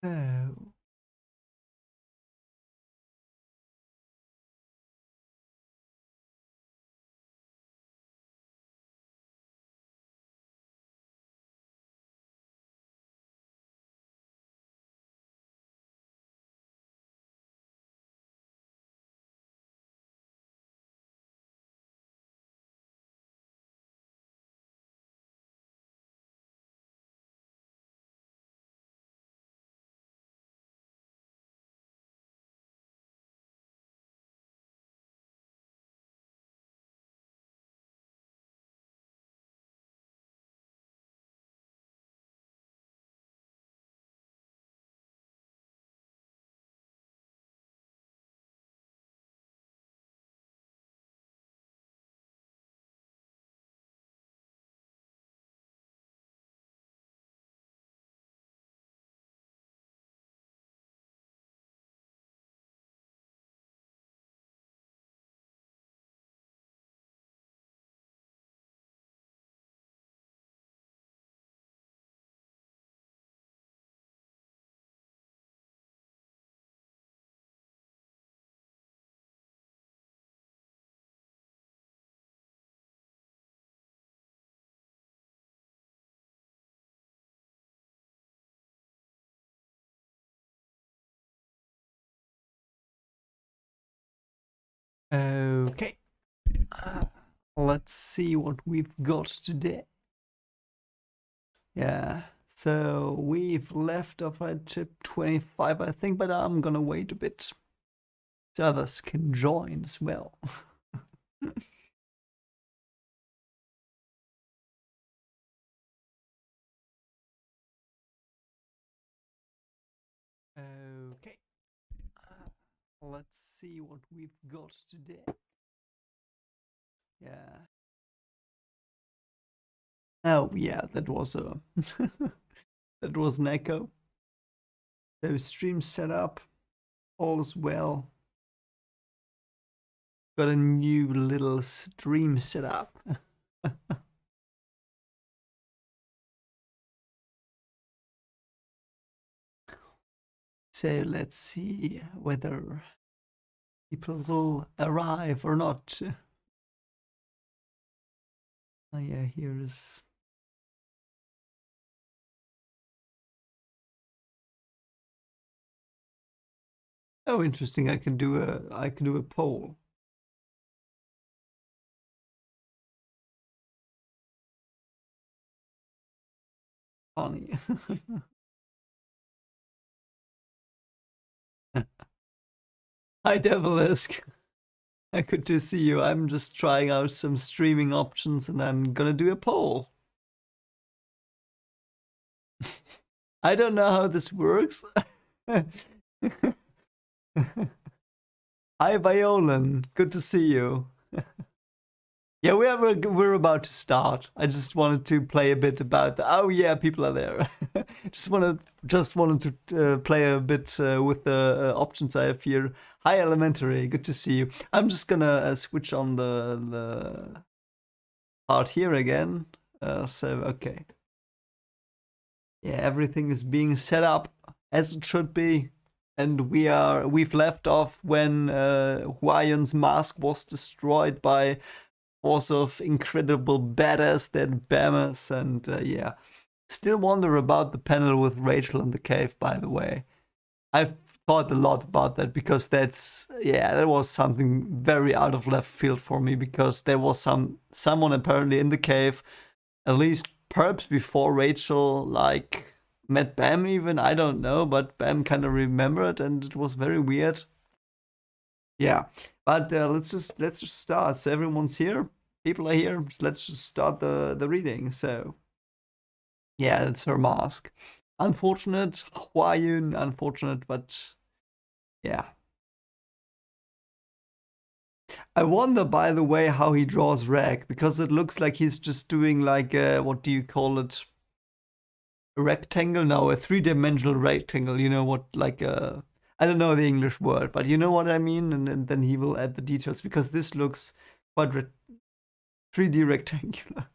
Oh. Okay. Uh, let's see what we've got today. Yeah. So we've left off at chip 25, I think, but I'm gonna wait a bit so others can join as well. Okay. Let's see what we've got today. Yeah. Oh yeah, that was a that was an echo. So stream set up, all is well. Got a new little stream set up. So let's see whether people will arrive or not. Oh yeah, here's oh interesting. I can do a poll. Funny. Hi Devilisk. Good to see you. I'm just trying out some streaming options and I'm gonna do a poll. I don't know how this works. Hi Violan, good to see you. Yeah, we're about to start. I just wanted to play a bit about the. Oh yeah, people are there. just wanted to play a bit with the options I have here. Hi Elementary, good to see you. I'm just gonna switch on the part here again. So okay, yeah, everything is being set up as it should be, and we've left off when Huayun's mask was destroyed by force of incredible badass that Bamas, and yeah, still wonder about the panel with Rachel in the cave. By the way, I've thought a lot about that because that was something very out of left field for me because there was someone apparently in the cave at least perhaps before Rachel like met Bam even, I don't know, but Bam kind of remembered and it was very weird. Yeah, but let's just start. So everyone's here, people are here. So let's just start the reading. So yeah, that's her mask. Unfortunate, Hawaiian, unfortunate, but yeah. I wonder, by the way, how he draws Rag because it looks like he's just doing like what do you call it? A rectangle? No, a three-dimensional rectangle. You know what? Like a I don't know the English word, but you know what I mean. And then he will add the details because this looks quite 3D rectangular.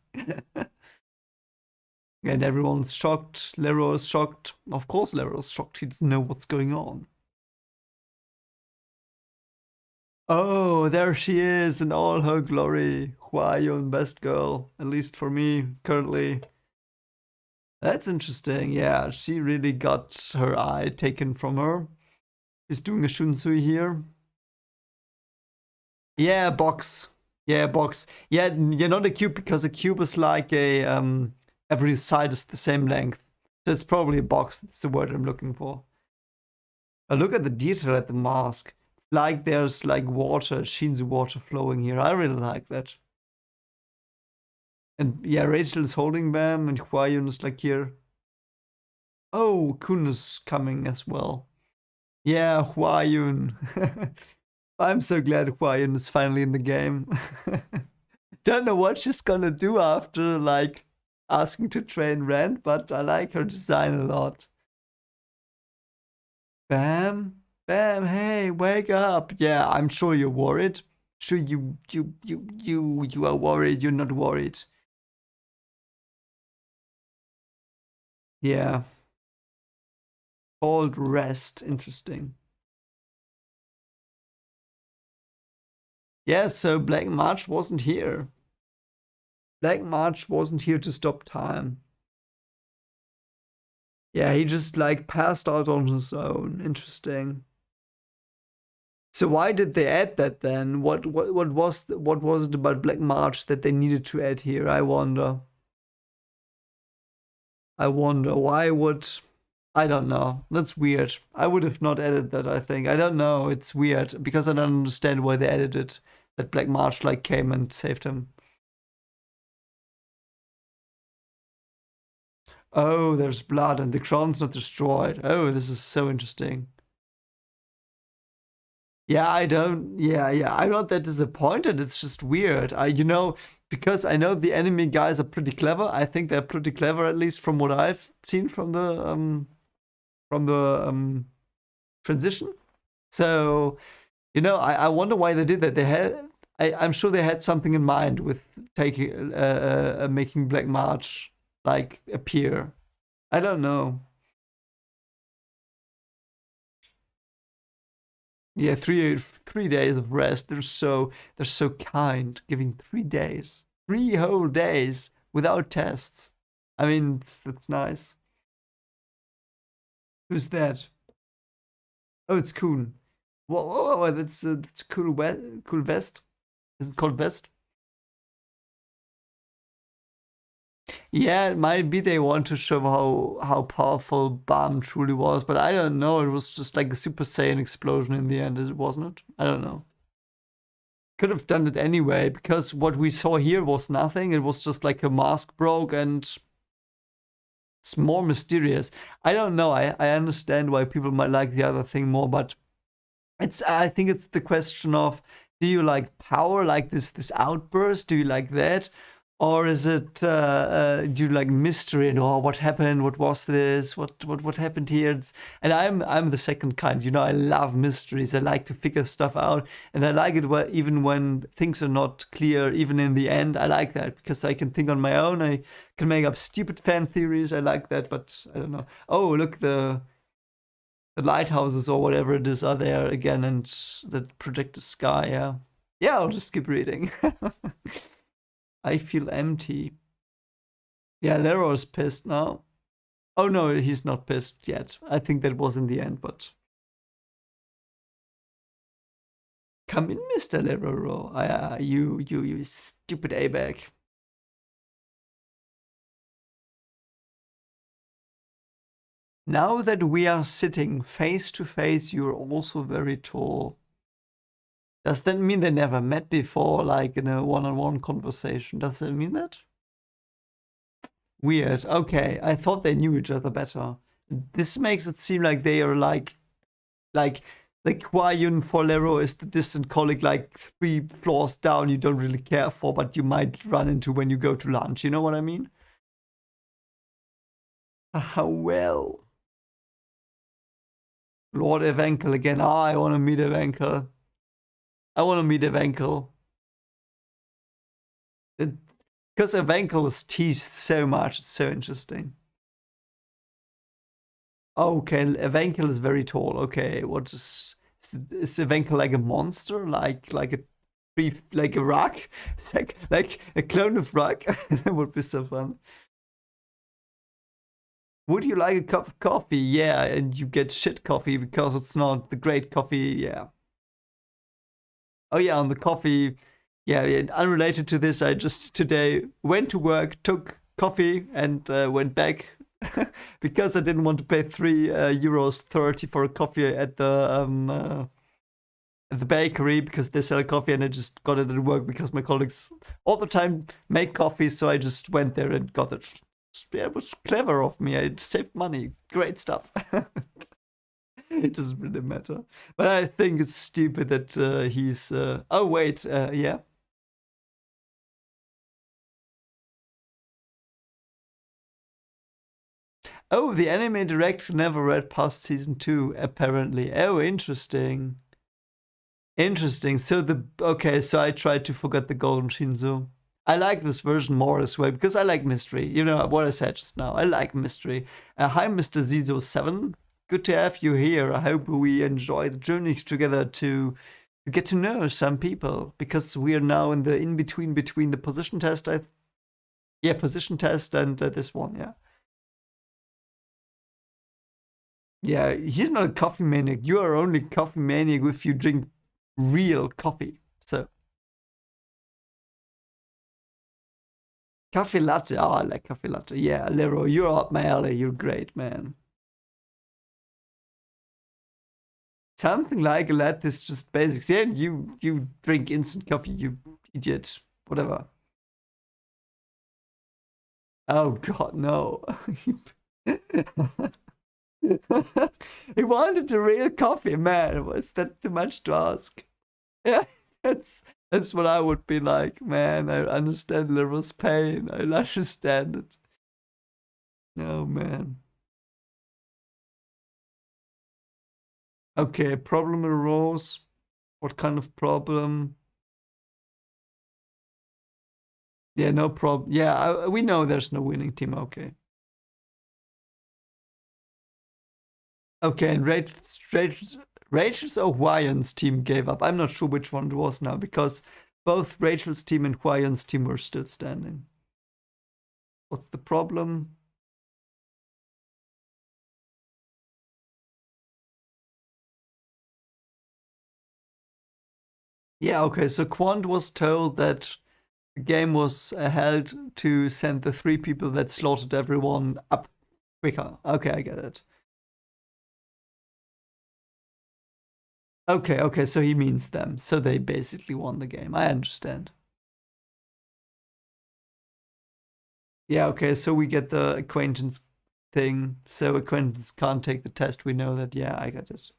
And everyone's shocked. Lero is shocked. Of course, Lero is shocked. He doesn't know what's going on. Oh, there she is in all her glory. Huayun, best girl, at least for me currently. That's interesting. Yeah, she really got her eye taken from her. She's doing a shunsui here. Yeah, box. Yeah, box. Yeah, you're not a cube because a cube is like a every side is the same length. So it's probably a box. That's the word I'm looking for. Look at the detail at the mask. It's like there's like water, sheens of water flowing here. I really like that. And yeah, Rachel is holding them, and Huayun is like here. Oh, Kun is coming as well. Yeah, Huayun. I'm so glad Huayun is finally in the game. Don't know what she's gonna do after like asking to train Rand, but I like her design a lot. Bam, bam, hey, wake up. Yeah, I'm sure you're worried. Sure you are worried, you're not worried. Yeah. Called rest. Interesting. Yeah, so Black March wasn't here. Black March wasn't here to stop time. Yeah, he just like passed out on his own. Interesting. So why did they add that then? What was it about Black March that they needed to add here? I wonder. I wonder why would I don't know. That's weird. I would have not added that, I think. I don't know. It's weird because I don't understand why they added it. That Black March like came and saved him. Oh, there's blood and the crown's not destroyed. Oh, this is so interesting. Yeah, I don't. Yeah. I'm not that disappointed. It's just weird. Because I know the enemy guys are pretty clever. I think they're pretty clever, at least from what I've seen from the transition. So, I wonder why they did that. I'm sure they had something in mind with taking making Black March like appear. I don't know. Yeah, 3 days of rest. They're so kind, giving 3 days, 3 whole days without tests. I mean, that's nice. Who's that? Oh, it's Kuhn. Whoa, that's cool. Cool vest. Is it called vest? Yeah, it might be they want to show how powerful Bam truly was, but I don't know. It was just like a Super Saiyan explosion in the end, wasn't it? I don't know. Could have done it anyway, because what we saw here was nothing. It was just like a mask broke and it's more mysterious. I don't know. I understand why people might like the other thing more, but I think it's the question of, do you like power, like this outburst? Do you like that? Or is it do you like mystery and what happened? What was this? What happened here? And I'm the second kind. I love mysteries. I like to figure stuff out, and I like it even when things are not clear. Even in the end, I like that because I can think on my own. I can make up stupid fan theories. I like that, but I don't know. Oh, look, the lighthouses or whatever it is are there again, and that project the sky. Yeah. I'll just keep reading. I feel empty. Yeah, Leroy's pissed now. Oh no, he's not pissed yet. I think that was in the end, but come in, Mr. Leroy. You stupid A-bag. Now that we are sitting face to face, you're also very tall. Does that mean they never met before, like in a one-on-one conversation? Does that mean that? Weird. Okay, I thought they knew each other better. This makes it seem like they are like Huayun for Lero is the distant colleague like 3 floors down you don't really care for, but you might run into when you go to lunch. You know what I mean? How well. Lord Evenkel again. I want to meet Evenkel. I want to meet Evenkel. Because Evangelist teaches so much. It's so interesting. Okay, Evankel is very tall. Okay, what is Evankel like a monster? Like a like a rock? It's like a clone of rock. That would be so fun. Would you like a cup of coffee? Yeah, and you get shit coffee because it's not the great coffee. Yeah. Oh yeah, on the coffee. Yeah, unrelated to this, I just today went to work, took coffee, and went back because I didn't want to pay 3 euros 30 for a coffee at the bakery because they sell coffee, and I just got it at work because my colleagues all the time make coffee, so I just went there and got it. Yeah, it was clever of me. I saved money. Great stuff. It doesn't really matter. But I think it's stupid that he's. Oh, wait. Yeah. Oh, the anime director never read past season 2, apparently. Oh, interesting. Interesting. So okay, so I tried to forget the Golden Shinzo. I like this version more as well because I like mystery. You know what I said just now. I like mystery. Hi, Mr. Zizo7. Good to have you here. I hope we enjoy the journey together to get to know some people because we are now in the in between the position test. Yeah, position test and this one. Yeah. Yeah, he's not a coffee maniac. You are only coffee maniac if you drink real coffee. So coffee latte. Oh, I like coffee latte. Yeah, Lero, you're up my alley. You're great, man. Something like a latte is just basics. Yeah, you drink instant coffee, you idiot. Whatever. Oh God, no. He wanted a real coffee, man. Was that too much to ask? Yeah, that's what I would be like, man. I understand Lero's pain. I understand it. Oh man. Okay, problem arose. What kind of problem? Yeah, no problem. Yeah, we know there's no winning team. Okay. Okay, and Rachel's Hawaiian's team gave up. I'm not sure which one it was now because both Rachel's team and Hawaiian's team were still standing. What's the problem? Yeah, okay, so Quant was told that the game was held to send the 3 people that slaughtered everyone up quicker. Okay, I get it. Okay, so he means them. So they basically won the game. I understand. Yeah, okay, so we get the acquaintance thing. So acquaintance can't take the test. We know that. Yeah, I get it.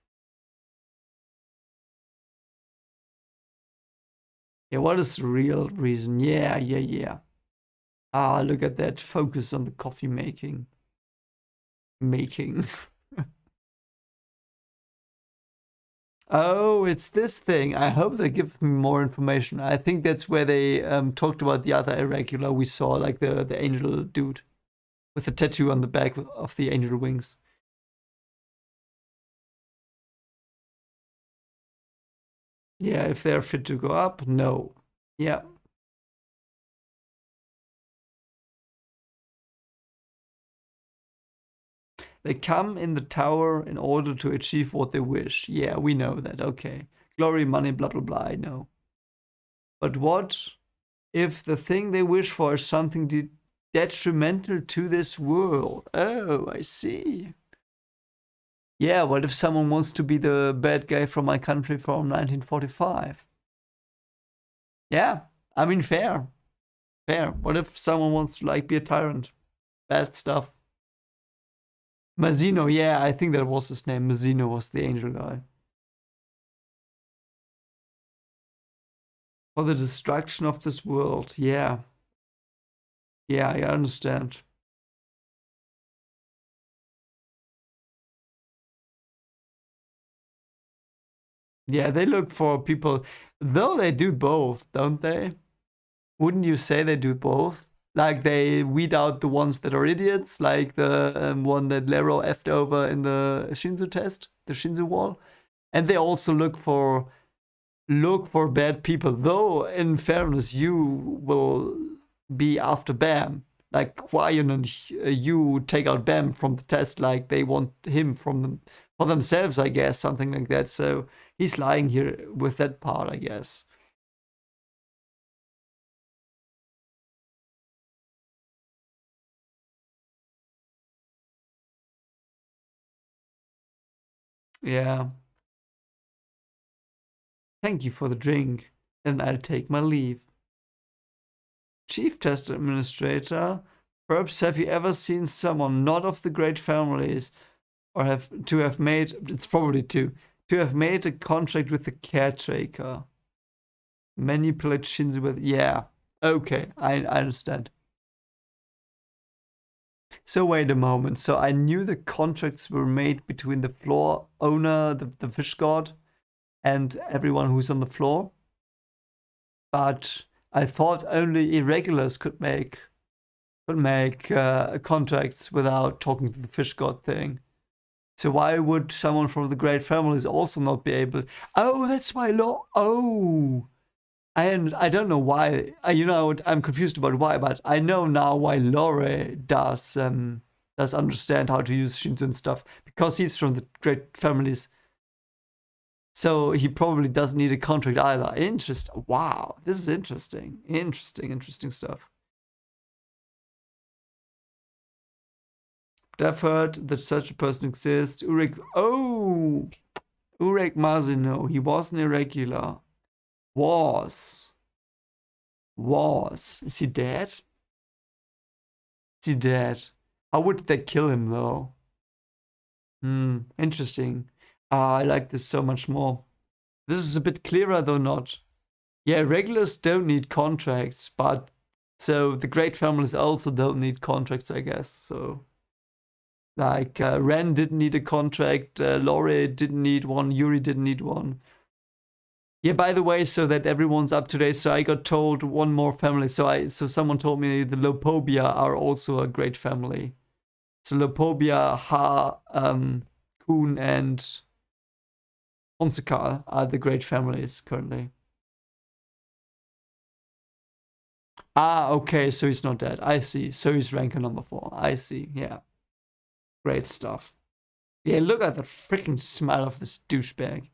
Yeah, what is the real reason? Yeah. Ah, look at that. Focus on the coffee making. Making. Oh, it's this thing. I hope they give me more information. I think that's where they talked about the other irregular we saw, like the angel dude with the tattoo on the back of the angel wings. Yeah, if they're fit to go up, no. Yeah. They come in the tower in order to achieve what they wish. Yeah, we know that. Okay. Glory, money, blah, blah, blah. I know. But what if the thing they wish for is something detrimental to this world? Oh, I see. Yeah, what if someone wants to be the bad guy from my country from 1945? Yeah, I mean, fair. Fair. What if someone wants to, like, be a tyrant? Bad stuff. Mazzino, yeah, I think that was his name. Mazzino was the angel guy. For the destruction of this world, yeah. Yeah, I understand. Yeah, they look for people, though they do both, don't they? Wouldn't you say they do both? Like they weed out the ones that are idiots, like the one that Lero effed over in the Shinzu test, the Shinzu wall, and they also look for bad people. Though in fairness, you will be after Bam. Like Quayon and you take out Bam from the test, like they want him from them for themselves, I guess, something like that. So he's lying here with that part, I guess. Yeah. Thank you for the drink, and I'll take my leave. Chief Test Administrator, perhaps have you ever seen someone not of the great families or have made, it's probably two, to have made a contract with the caretaker? Manipulate Shinzu with, yeah, okay, I understand. So wait a moment, so I knew the contracts were made between the floor owner, the fish god, and everyone who's on the floor, but I thought only irregulars could make contracts without talking to the fish god thing. So why would someone from the great families also not be able? Oh, that's why law. Oh, I don't know why. I'm confused about why, but I know now why Lore does understand how to use Shinzu and stuff, because he's from the great families. So he probably doesn't need a contract either. Interesting. Wow, this is interesting. Interesting stuff. But I've heard that such a person exists. Urek Mazino. He was an irregular. Was. Is he dead? Is he dead? How would they kill him though? Interesting. I like this so much more. This is a bit clearer though not. Yeah, regulars don't need contracts, but so the great families also don't need contracts, I guess. So like Ren didn't need a contract, Lore didn't need one, Yuri didn't need one. Yeah, by the way, so that everyone's up to date, so I got told one more family. So someone told me the Lopobia are also a great family. So Lopobia, Ha, Kun, and Onsekal are the great families currently. Ah, okay, so he's not dead. I see. So he's ranker number 4. I see. Yeah. Great stuff. Yeah, look at the freaking smile of this douchebag.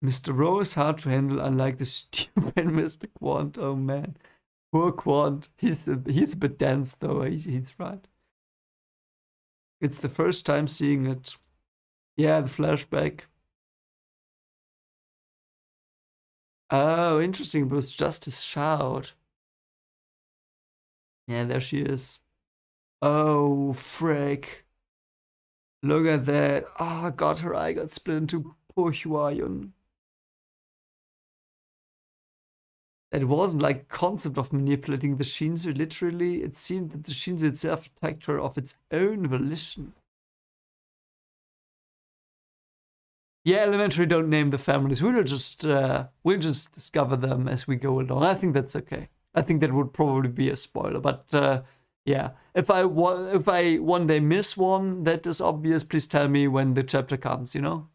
Mr. Rowe is hard to handle, unlike the stupid Mr. Quant. Oh man. Poor Quant. He's a bit dense though. He's right. It's the first time seeing it. Yeah, the flashback. Oh, interesting. It was just his shout. Yeah, there she is. Oh, frick. Look at that. Ah, God, her eye got split into poor Huayun. It wasn't like concept of manipulating the Shinzu. Literally, it seemed that the Shinzu itself attacked her of its own volition. Yeah, elementary don't name the families. We'll just discover them as we go along. I think that's okay. I think that would probably be a spoiler, but yeah. If I one day miss one that is obvious, please tell me when the chapter comes. You know.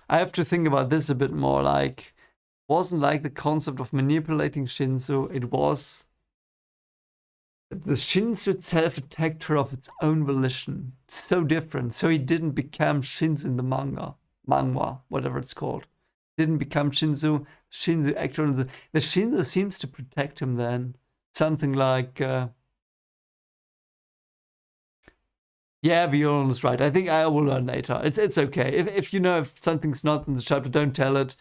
I have to think about this a bit more. Like, wasn't like the concept of manipulating Shinzu. It was the Shinzu itself attacked her of its own volition. So different. So he didn't become Shinzu in the manga, whatever it's called. Didn't become Shinzu. Shinzu acted the Shinzu seems to protect him then. Something like yeah, Viola is right. I think I will learn later. It's okay. If you know if something's not in the chapter, don't tell it.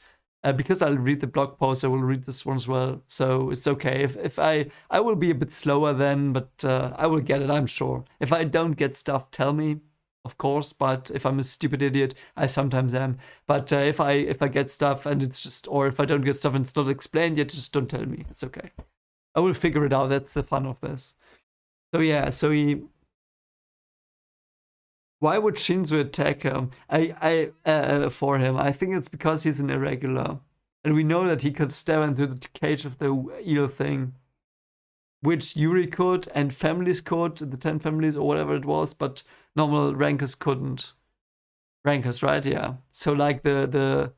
Because I'll read the blog post, I will read this one as well. So it's okay. If I will be a bit slower then, but I will get it, I'm sure. If I don't get stuff, tell me, of course. But if I'm a stupid idiot, I sometimes am. But if I get stuff and it's just, or if I don't get stuff and it's not explained yet, just don't tell me. It's okay. I will figure it out. That's the fun of this. So yeah, so why would Shinzu attack him? For him. I think it's because he's an irregular. And we know that he could step into the cage of the eel thing, which Yuri could and families could, the 10 families or whatever it was, but normal rankers couldn't. Rankers, right? Yeah. So like the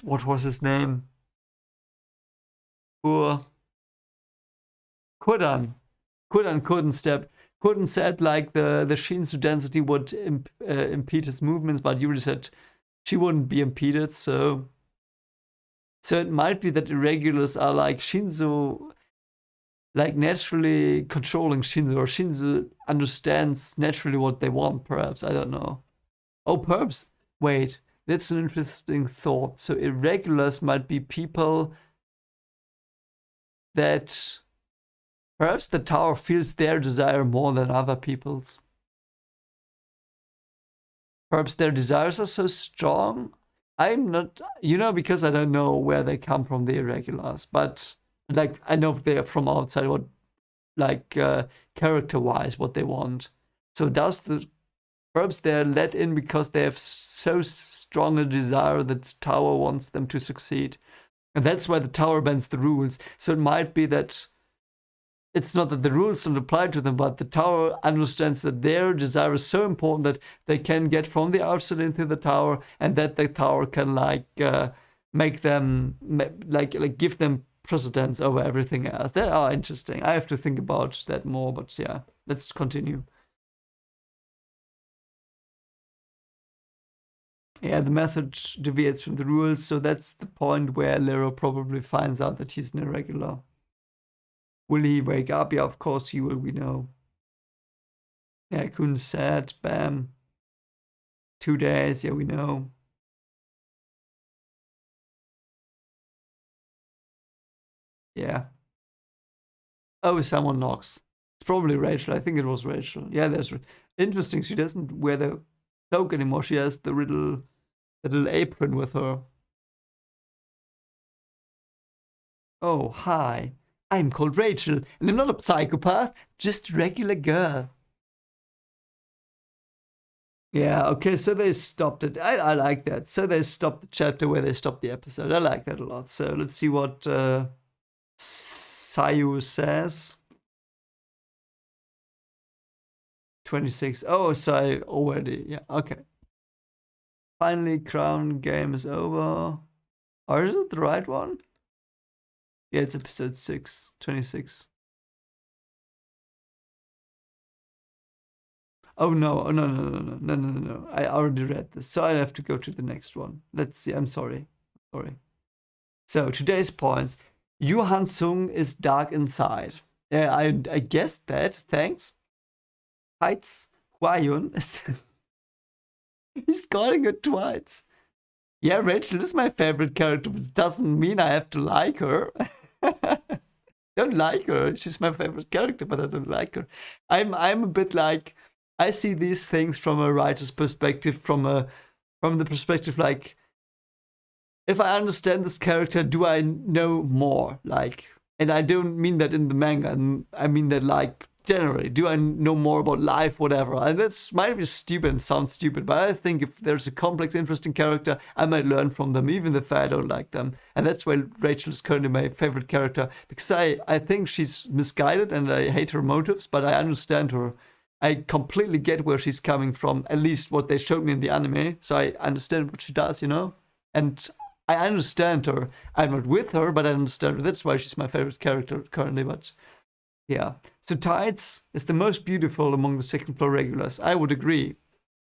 what was his name? Kudan. Couldn't said like the Shinsu density would impede his movements, but Yuri said she wouldn't be impeded, so it might be that irregulars are like Shinzo, like naturally controlling Shinzo, or Shinzo understands naturally what they want, perhaps. I don't know. Oh, perhaps. Wait, that's an interesting thought. So irregulars might be people that perhaps the tower feels their desire more than other people's. Perhaps their desires are so strong. I'm not, because I don't know where they come from, the irregulars, but like I know they're from outside, what, like character-wise, what they want. So perhaps they're let in because they have so strong a desire that the tower wants them to succeed. And that's why the tower bends the rules. So it might be that it's not that the rules don't apply to them, but the tower understands that their desire is so important that they can get from the outside into the tower, and that the tower can make them like give them precedence over everything else. That are interesting. I have to think about that more, but yeah, let's continue. Yeah, the method deviates from the rules, so that's the point where Lero probably finds out that he's an irregular. Will he wake up? Yeah, of course he will, we know. Yeah, Kun said, bam. 2 days, yeah, we know. Yeah. Oh, someone knocks. It's probably Rachel. I think it was Rachel. Yeah, that's interesting. She doesn't wear the cloak anymore. She has the little apron with her. Oh, hi. I'm called Rachel, and I'm not a psychopath, just a regular girl. Yeah, okay, so they stopped it. I like that. So they stopped the chapter where they stopped the episode. I like that a lot. So let's see what Sayu says. 26. Oh, so I already. Yeah, okay. Finally, Crown game is over. Or is it the right one? Yeah, it's episode 6, 26. Oh no, no. I already read this, so I have to go to the next one. Let's see, I'm sorry. So, today's points. Yu Han-sung is dark inside. Yeah, I guessed that, thanks. Heights Hua-yun is... He's calling her twice. Yeah, Rachel is my favorite character, but it doesn't mean I have to like her. Don't like her. She's my favorite character, but I don't like her. I'm a bit like, I see these things from a writer's perspective, from the perspective like, if I understand this character, do I know more? Like, and I don't mean that in the manga. I mean that like generally, do I know more about life, whatever? And that's might be stupid and sound stupid, but I think if there's a complex, interesting character, I might learn from them, even if I don't like them. And that's why Rachel is currently my favorite character, because I think she's misguided and I hate her motives, but I understand her. I completely get where she's coming from, at least what they showed me in the anime. So I understand what she does, And I understand her. I'm not with her, but I understand her. That's why she's my favorite character currently, but... yeah. So Tides is the most beautiful among the second floor regulars. I would agree.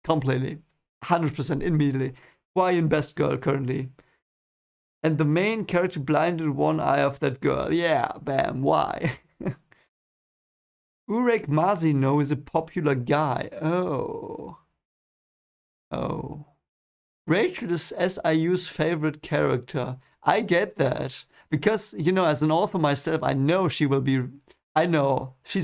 Completely. 100% immediately. Hua-yun best girl currently. And the main character blinded one eye of that girl. Yeah, bam, why? Urek Mazino is a popular guy. Oh. Rachel is SIU's favorite character. I get that. Because, as an author myself, I know she's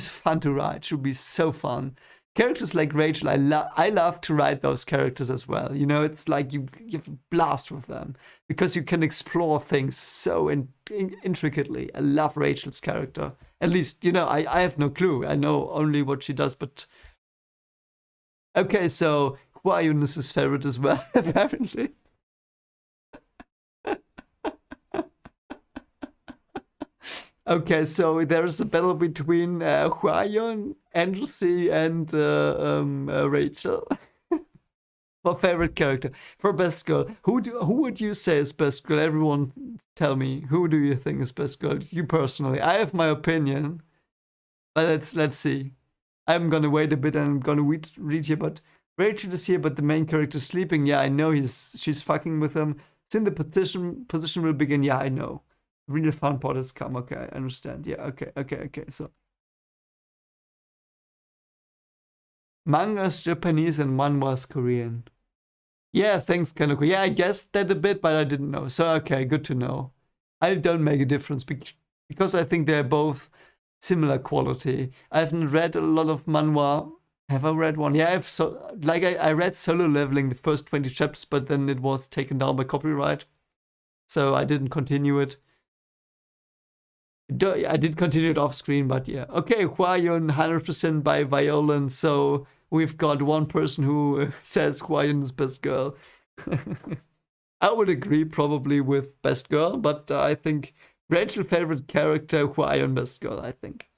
fun to write. She'll be so fun. Characters like Rachel, I love to write those characters as well. It's like you have a blast with them because you can explore things so intricately. I love Rachel's character. At least, I have no clue. I know only what she does, but... okay, so Hua-yun is his favorite as well, apparently. Okay, so there's a battle between Hwayeon, Angelcy, and Rachel for favorite character. For best girl, who would you say is best girl? Everyone, tell me, who do you think is best girl? You personally. I have my opinion, but let's see. I'm gonna wait a bit and I'm gonna read here. But Rachel is here, but the main character is sleeping. Yeah, I know she's fucking with him. Soon the position will begin. Yeah, I know. Real fun part has come. Okay, I understand. Yeah, okay. So manga's Japanese and manhwa's Korean. Yeah, thanks, Kanoko. Yeah, I guessed that a bit, but I didn't know. So okay, good to know. I don't make a difference because I think they're both similar quality. I haven't read a lot of manhwa. Have I read one? Yeah, I read Solo Leveling the first 20 chapters, but then it was taken down by copyright, so I didn't continue it. I did continue it off screen, but yeah. Okay, Hwayeon 100% by Violin, so we've got one person who says Hwayeon is best girl. I would agree probably with best girl, but I think Rachel favorite character, Hwayeon best girl, I think.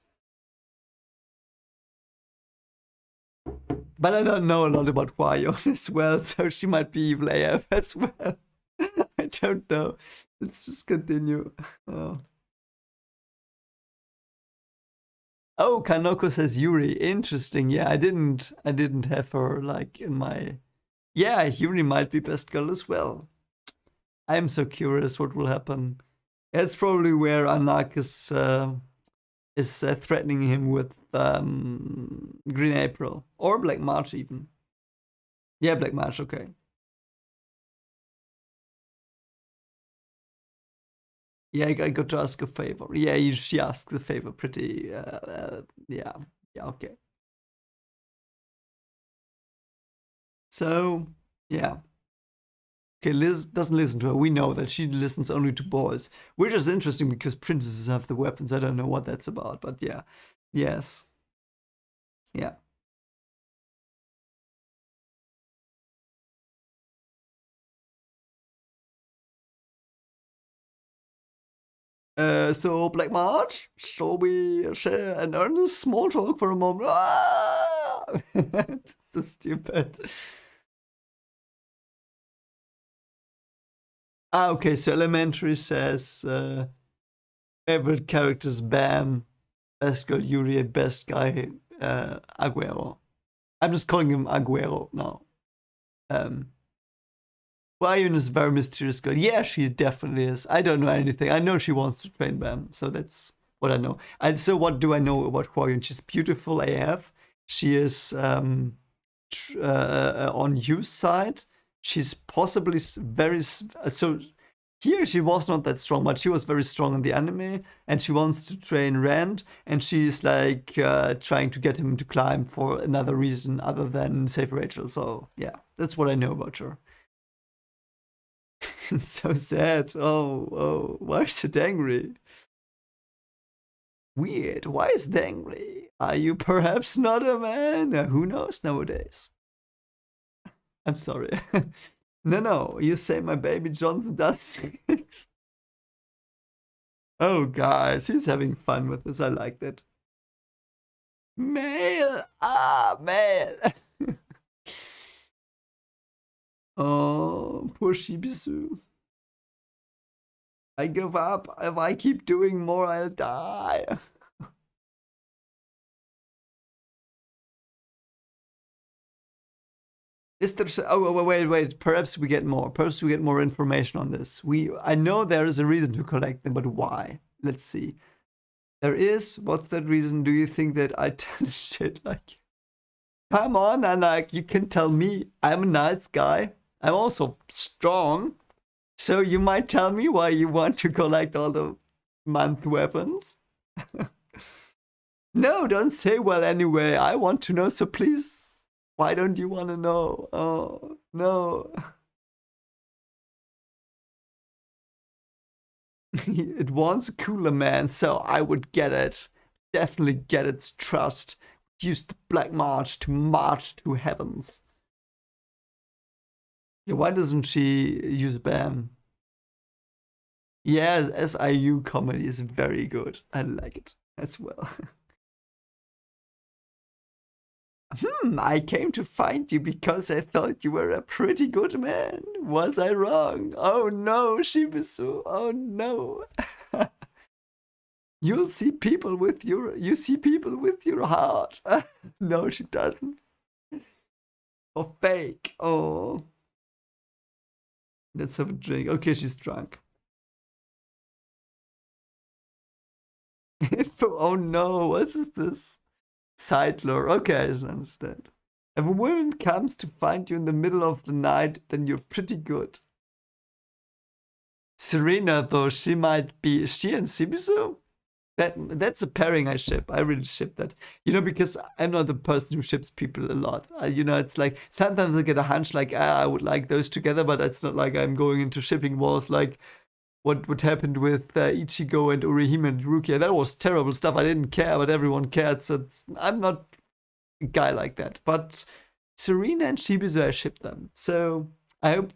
But I don't know a lot about Hwayeon as well, so she might be evil AF as well. I don't know. Let's just continue. Oh, Kanoko says Yuri. Interesting. Yeah, I didn't have her like in my. Yeah, Yuri might be best girl as well. I'm so curious what will happen. It's probably where Anak is threatening him with Green April or Black March even. Yeah, Black March. Okay. Yeah, I got to ask a favor. Yeah, she asks a favor pretty. Yeah, okay. So, yeah. Okay, Liz doesn't listen to her. We know that she listens only to boys, which is interesting because princesses have the weapons. I don't know what that's about, but yeah. Yes. Yeah. So Black March, shall we share an earnest small talk for a moment? Ah! It's so stupid. Okay, so Elementary says favorite characters Bam, best girl Yuri, and best guy Aguero. I'm just calling him Aguero now. Hwayeon is a very mysterious girl. Yeah, she definitely is. I don't know anything. I know she wants to train Bam, so that's what I know. And so what do I know about Hwayeon? She's beautiful AF. She is on Yu's side. She's possibly very so. Here she was not that strong, but she was very strong in the anime, and she wants to train Rand, and she's like trying to get him to climb for another reason other than save Rachel. So yeah, that's what I know about her. It's so sad. Oh, why is it angry? Weird. Why is it angry? Are you perhaps not a man? Who knows nowadays? I'm sorry. No, you say my baby Johnson does tricks. Oh, guys, he's having fun with this. I like that. Male! Male! Oh, poor Shibisu. I give up. If I keep doing more, I'll die. Is there? Oh, wait. Perhaps we get more. Perhaps we get more information on this. I know there is a reason to collect them, but why? Let's see. There is. What's that reason? Do you think that I tell shit like? Come on, and like you can tell me I'm a nice guy. I'm also strong. So you might tell me why you want to collect all the month weapons. No, don't say well anyway. I want to know, so please. Why don't you want to know? Oh, no. It wants a cooler man, so I would get it. Definitely get its trust. Use the Black March to march to heavens. Yeah, why doesn't she use BAM? Yeah, SIU comedy is very good. I like it as well. I came to find you because I thought you were a pretty good man. Was I wrong? Oh no, Shibisu. Oh no. You see people with your heart. No, she doesn't. Or fake. Oh. Let's have a drink. Okay, she's drunk. Oh no, what is this? Side lore. Okay, I understand. If a woman comes to find you in the middle of the night, then you're pretty good. Serena, though, she might be. She and Sibisu? That's a pairing I ship. I really ship that. Because I'm not a person who ships people a lot. It's like sometimes I get a hunch like, I would like those together, but it's not like I'm going into shipping wars like what happened with Ichigo and Orihime and Rukia. That was terrible stuff. I didn't care, but everyone cared. So I'm not a guy like that. But Serena and Shibizu, I ship them. So I hope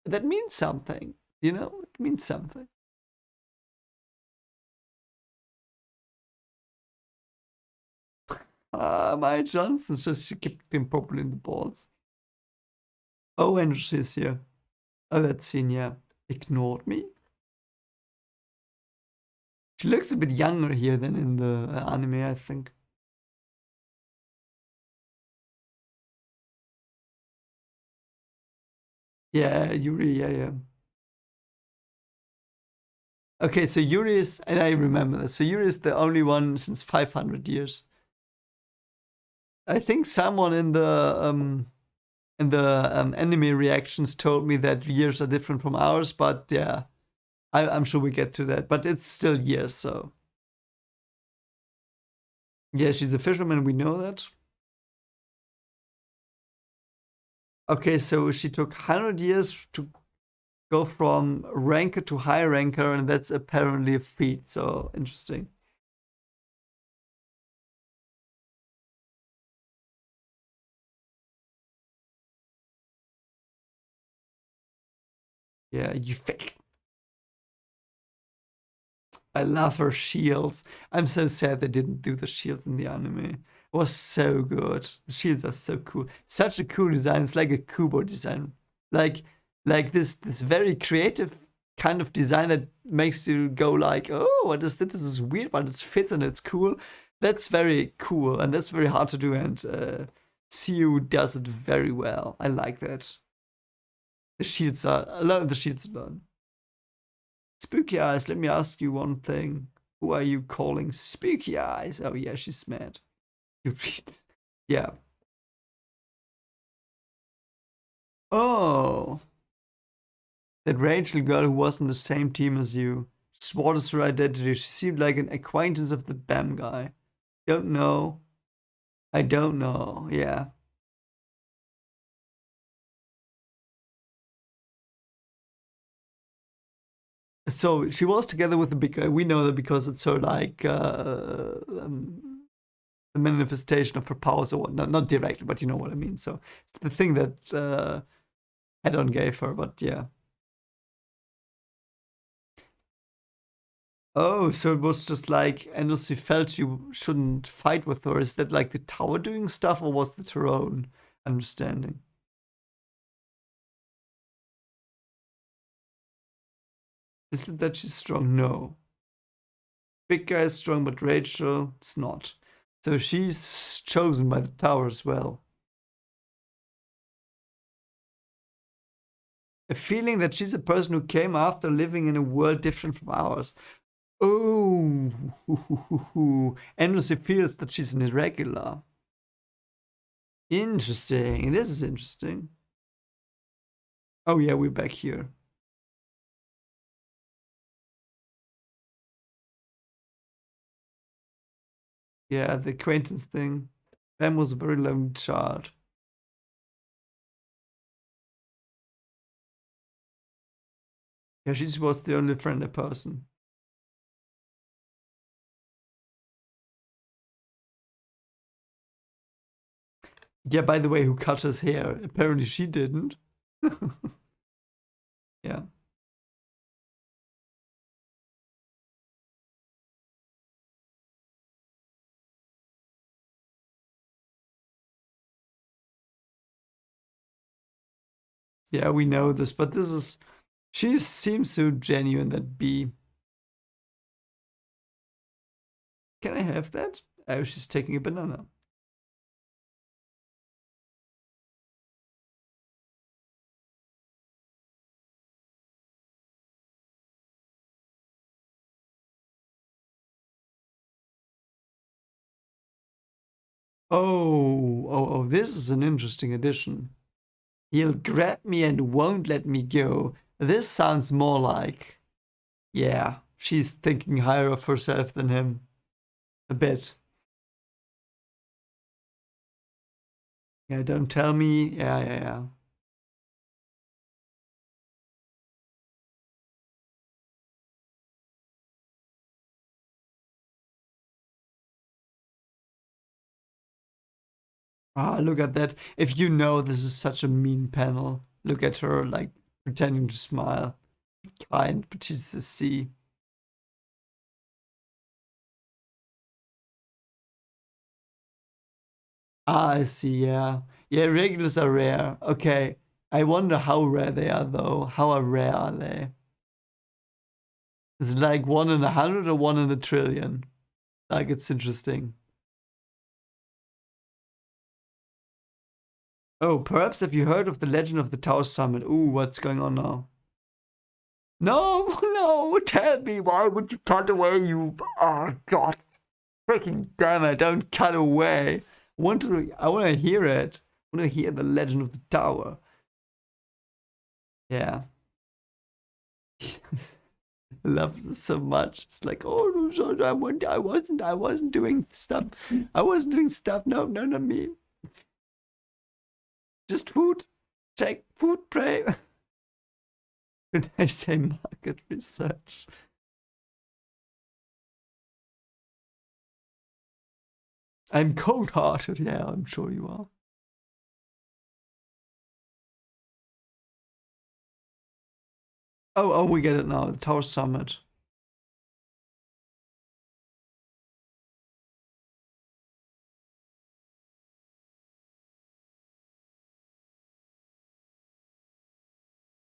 that means something. It means something. Maya Johnson, she kicked him properly in the balls. Oh, and she's here. Oh, that scene, yeah. Ignored me? She looks a bit younger here than in the anime, I think. Yeah, Yuri, yeah. Okay, so Yuri is, and I remember this. So Yuri is the only one since 500 years. I think someone in the anime reactions told me that years are different from ours, but yeah, I'm sure we get to that. But it's still years, so yeah, she's a fisherman. We know that. Okay, so she took 100 years to go from ranker to high ranker, and that's apparently a feat. So interesting. Yeah, you fake. I love her shields. I'm so sad they didn't do the shields in the anime. It was so good. The shields are so cool. Such a cool design. It's like a Kubo design. Like this very creative kind of design that makes you go like, oh, what is this? This is weird, but it fits and it's cool. That's very cool and that's very hard to do. And Siu does it very well. I like that. I love the shields alone. Spooky Eyes, let me ask you one thing. Who are you calling Spooky Eyes? Oh, yeah, she's mad. Yeah. Oh. That Rachel girl who was in the same team as you. What is her identity? She seemed like an acquaintance of the BAM guy. Don't know. I don't know. Yeah. So she was together with the big guy. We know that because it's her like the manifestation of her powers or whatnot. Not directly, but you know what I mean. So it's the thing that Hedon gave her, but yeah. Oh, so it was just like Endlessly felt you shouldn't fight with her. Is that like the tower doing stuff, or was that her own understanding? Is it that she's strong? No. Big guy is strong, but Rachel is not. So she's chosen by the tower as well. A feeling that she's a person who came after living in a world different from ours. Oh, Endlessly feels that she's an irregular. Interesting. This is interesting. Oh yeah, we're back here. Yeah, the acquaintance thing. Pam was a very lonely child. Yeah, she was the only friendly person. Yeah, by the way, who cut his hair? Apparently she didn't. Yeah. Yeah, we know this, but this is. She seems so genuine, that bee. Can I have that? Oh, she's taking a banana. Oh, this is an interesting addition. He'll grab me and won't let me go. This sounds more like, yeah, she's thinking higher of herself than him. A bit. Yeah, don't tell me. Yeah. Ah, look at that. If you know this is such a mean panel, look at her like pretending to smile. Kind, but she's a C. Ah, I see, yeah. Yeah, regulars are rare. Okay. I wonder how rare they are though. How rare are they? Is it like 1 in 100 or 1 in 1 trillion? Like, it's interesting. Oh, perhaps have you heard of the legend of the Tower Summit? Ooh, what's going on now? No, no, tell me, why would you cut away, you... Oh, God. Freaking damn it, don't cut away. I want to hear it. I want to hear the legend of the tower. Yeah. I love this so much. It's like, oh, no, sorry, I wasn't doing stuff. I wasn't doing stuff. No, no, not me. Just food. Take food, pray. Could I say market research? I'm cold-hearted. Yeah, I'm sure you are. Oh, we get it now. The Tower Summit.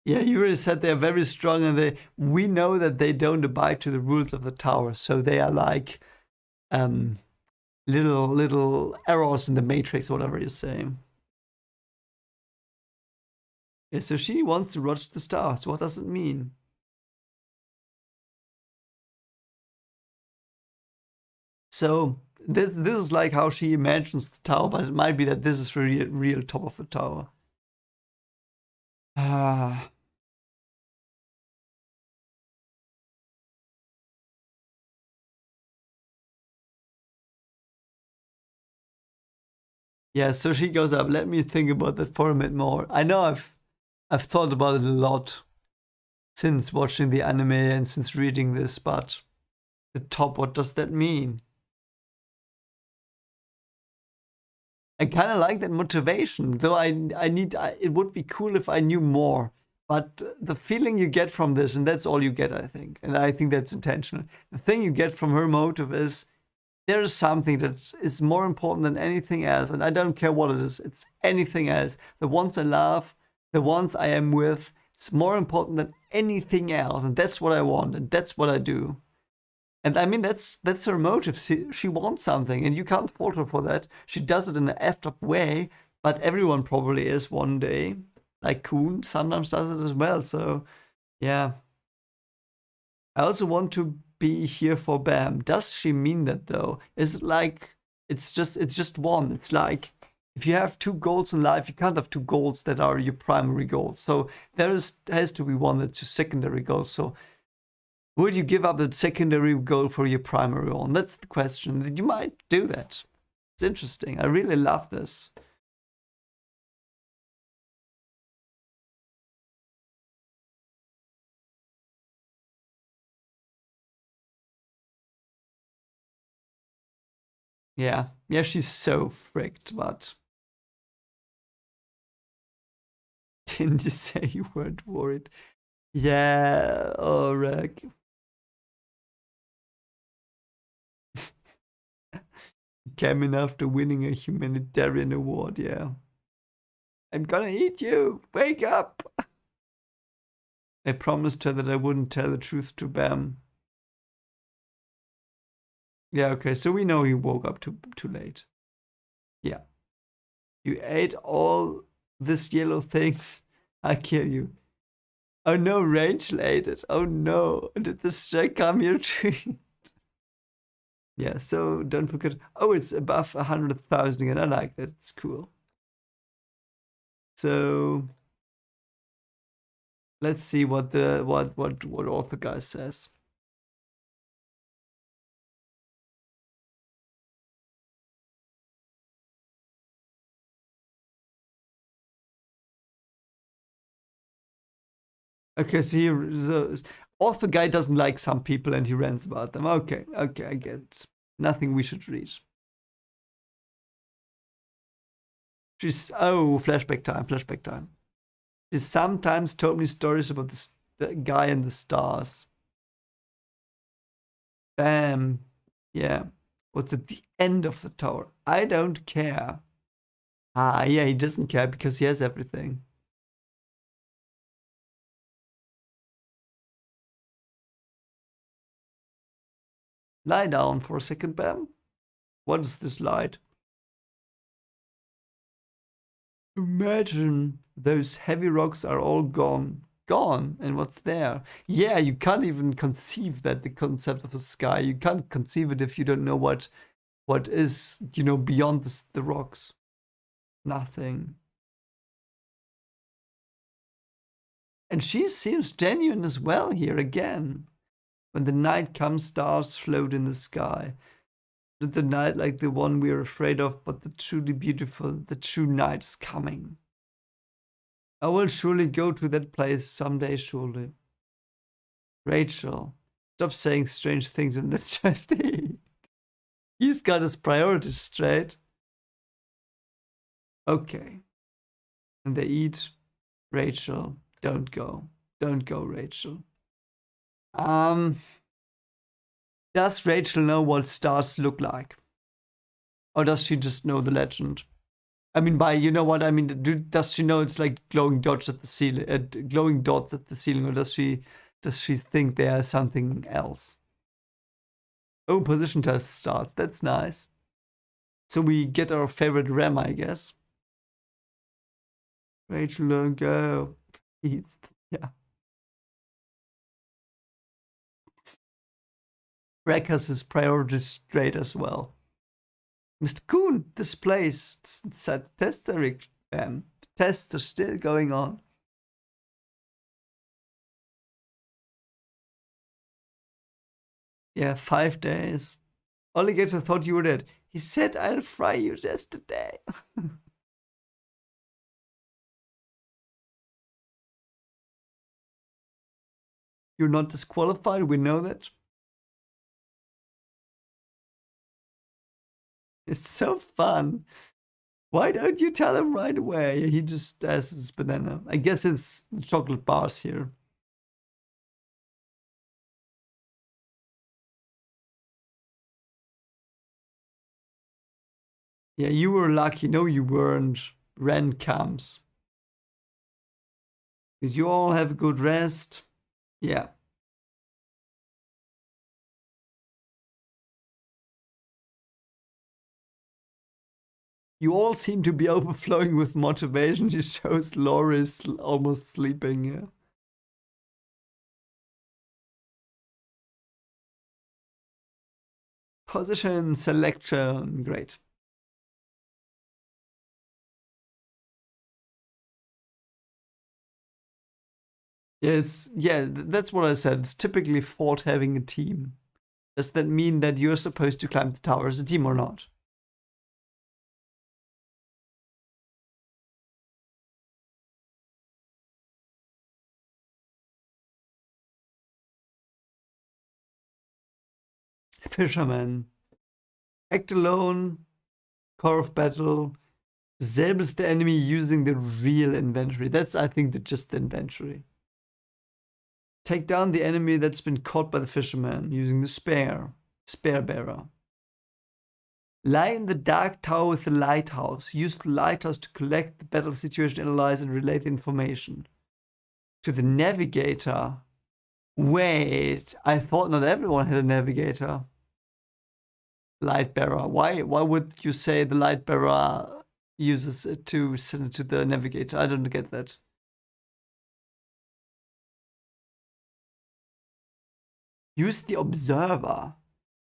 Yeah, you already said they're very strong, and we know that they don't abide to the rules of the tower, so they are like um little errors in the matrix, whatever you're saying. Yeah, so she wants to watch the stars. What does it mean? So this is like how she imagines the tower, but it might be that this is real top of the tower. Ah, yeah. So she goes up. Let me think about that for a bit more. I know I've thought about it a lot since watching the anime and since reading this, but the top, what does that mean? I kind of like that motivation, though it would be cool if I knew more. But the feeling you get from this, and that's all you get, I think. And I think that's intentional. The thing you get from her motive is there is something that is more important than anything else. And I don't care what it is, it's anything else. The ones I love, the ones I am with, it's more important than anything else. And that's what I want, and that's what I do. And I mean, that's her motive. She wants something, and you can't fault her for that. She does it in an effed up way, but everyone probably is one day. Like Kuhn sometimes does it as well. So, yeah. I also want to be here for Bam. Does she mean that though? Is it like it's just one? It's like if you have two goals in life, you can't have two goals that are your primary goals. So has to be one that's your secondary goal. So would you give up that secondary goal for your primary one? That's the question. You might do that. It's interesting. I really love this. Yeah. Yeah, she's so fricked, but didn't you say you weren't worried? Yeah, oh, Reg. Came in after winning a humanitarian award, yeah. I'm gonna eat you. Wake up. I promised her that I wouldn't tell the truth to Bam. Yeah, okay, so we know he woke up too late. Yeah. You ate all these yellow things. I kill you. Oh no, Rachel ate it. Oh no, did this strike come here too? Yeah, so don't forget. Oh, it's above 100,000 again. I like that. It's cool. So let's see what the what author guy says. Okay, so the author guy doesn't like some people and he rants about them. Okay, I get it. Nothing we should read. She's flashback time. She sometimes told me stories about the guy and the stars. Bam. Yeah. What's at the end of the tower? I don't care. Ah, yeah, he doesn't care because he has everything. Lie down for a second, Bam. What is this light? Imagine those heavy rocks are all gone. Gone, and what's there? Yeah, you can't even conceive that the concept of the sky. You can't conceive it if you don't know what is, beyond the rocks. Nothing. And she seems genuine as well here again. When the night comes, stars float in the sky. Not the night like the one we're afraid of, but the truly beautiful, the true night is coming. I will surely go to that place someday, surely. Rachel, stop saying strange things and let's just eat. He's got his priorities straight. Okay. And they eat. Rachel, don't go. Don't go, Rachel. Does Rachel know what stars look like? Or does she just know the legend? I mean, you know what I mean? Does she know it's like glowing dots at the ceiling, or does she think they are something else? Oh, position test starts. That's nice. So we get our favorite Rem, I guess. Rachel, don't go. Yeah. Rek has his priorities straight as well. Mr. Kuhn, this place, said tests the tests are still going on. Yeah, 5 days. Alligator thought you were dead. He said I'll fry you yesterday. You're not disqualified, we know that. It's so fun. Why don't you tell him right away? He just has his banana. I guess it's chocolate bars here. Yeah, you were lucky. No, you weren't. Ren comes. Did you all have a good rest? Yeah. You all seem to be overflowing with motivation. She shows Laura's almost sleeping. Yeah. Position selection. Great. Yeah, that's what I said. It's typically fought having a team. Does that mean that you're supposed to climb the tower as a team or not? Fisherman. Act alone. Core of battle. Disables the enemy using the real inventory. That's, I think, just the inventory. Take down the enemy that's been caught by the fisherman using the spear bearer. Lie in the dark tower with the lighthouse. Use the lighthouse to collect the battle situation, analyze, and relay the information. To the navigator. Wait, I thought not everyone had a navigator. Lightbearer. Why would you say the lightbearer uses it to send it to the navigator? I don't get that. Use the observer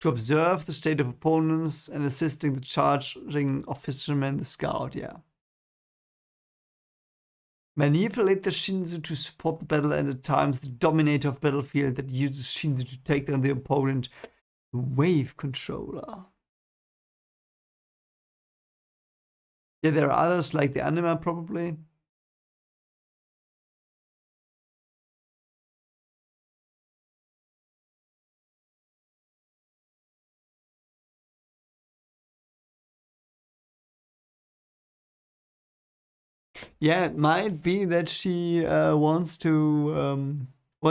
to observe the state of opponents and assisting the charging of fishermen, the scout, yeah. Manipulate the Shinzu to support the battle and at times the dominator of battlefield that uses Shinzu to take down the opponent. Wave controller. Yeah, there are others like the anima probably. Yeah, it might be that she wants to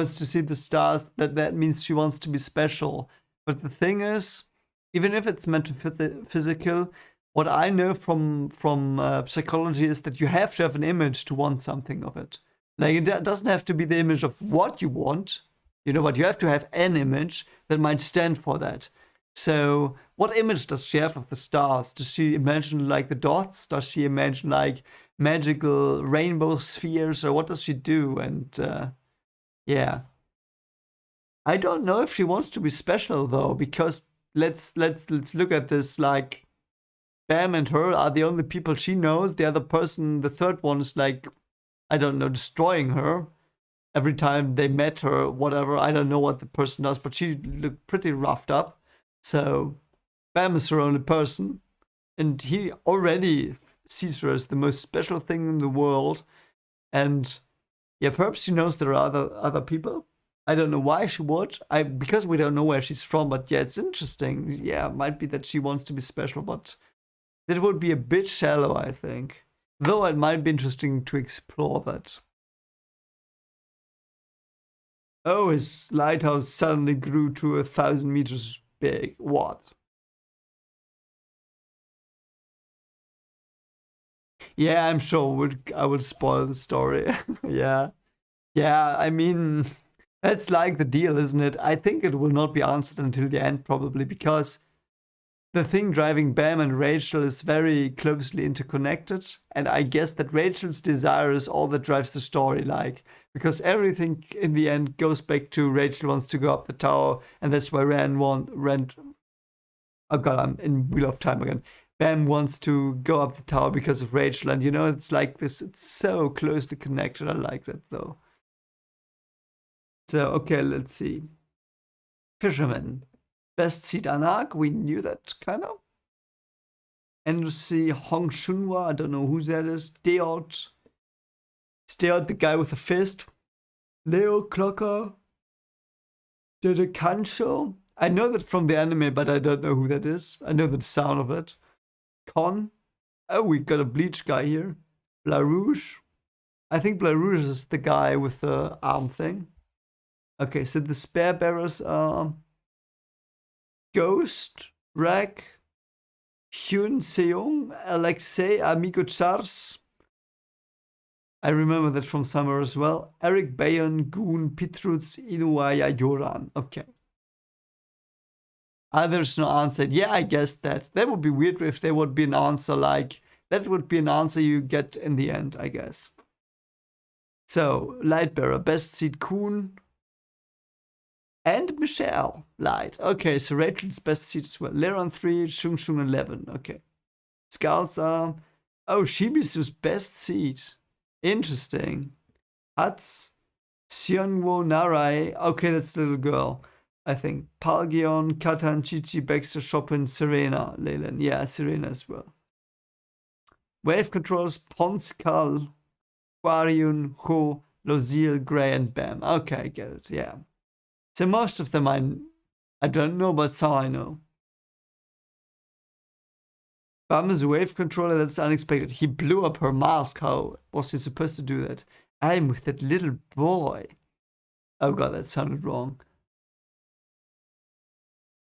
see the stars. That means she wants to be special. But the thing is, even if it's metaphysical, what I know from psychology is that you have to have an image to want something of it. Like it doesn't have to be the image of what you want, but you have to have an image that might stand for that. So, what image does she have of the stars? Does she imagine like the dots? Does she imagine like magical rainbow spheres, or what does she do? And yeah, I don't know if she wants to be special though, because let's look at this. Like, Bam and her are the only people she knows. The other person, the third one, is like, I don't know, destroying her every time they met her. Whatever, I don't know what the person does, but she looked pretty roughed up. So Bam is her only person, and he already sees her as the most special thing in the world. And yeah, perhaps she knows there are other people. I don't know why she would. Because we don't know where she's from. But yeah, it's interesting. Yeah, it might be that she wants to be special, but that would be a bit shallow, I think. Though it might be interesting to explore that. Oh, his lighthouse suddenly grew to 1,000 meters big. What? Yeah, I'm sure I would spoil the story. Yeah. Yeah, I mean, that's like the deal, isn't it? I think it will not be answered until the end, probably, because the thing driving Bam and Rachel is very closely interconnected. And I guess that Rachel's desire is all that drives the story, like, because everything in the end goes back to Rachel wants to go up the tower, and that's why oh god, I'm in Wheel of Time again. Bam wants to go up the tower because of Rachel, and it's like this, it's so closely connected. I like that though. So, okay, let's see. Fisherman. Best seed Anak, we knew that kind of. Endosy Hong Shunwa, I don't know who that is. Deot. Deot, the guy with the fist. Leo Clocker. Dede Kancho. I know that from the anime, but I don't know who that is. I know the sound of it. Con. Oh, we got a Bleach guy here. Blarouge. I think Blarouge is the guy with the arm thing. Okay, so the spare bearers are Ghost, Rag, Hyun Seong, Alexei, Amigo Chars. I remember that from summer as well. Eric Bayon, Goon, Pitrutz, Inuaya, Yoran. Okay. There's no answer. Yeah, I guess that. That would be weird if there would be an answer like, that would be an answer you get in the end, I guess. So, Lightbearer, best seed Kuhn. And Michelle, Light. Okay, so Rachel's best seed as well. Leron 3, Shung Shung 11. Okay. Scouts are... Oh, Shibisu's best seed. Interesting. Hats, Sionwo Narai. Okay, that's the little girl. I think Palgion, Katan, Chichi, Baxter, Chopin, Serena, Leyland. Yeah, Serena as well. Wave controls, Ponskal, Quarion, Ho, Lozil, Gray, and Bam. Okay, I get it. Yeah. So most of them I don't know, but some I know. Bam is a wave controller. That's unexpected. He blew up her mask. How was he supposed to do that? I'm with that little boy. Oh god, that sounded wrong.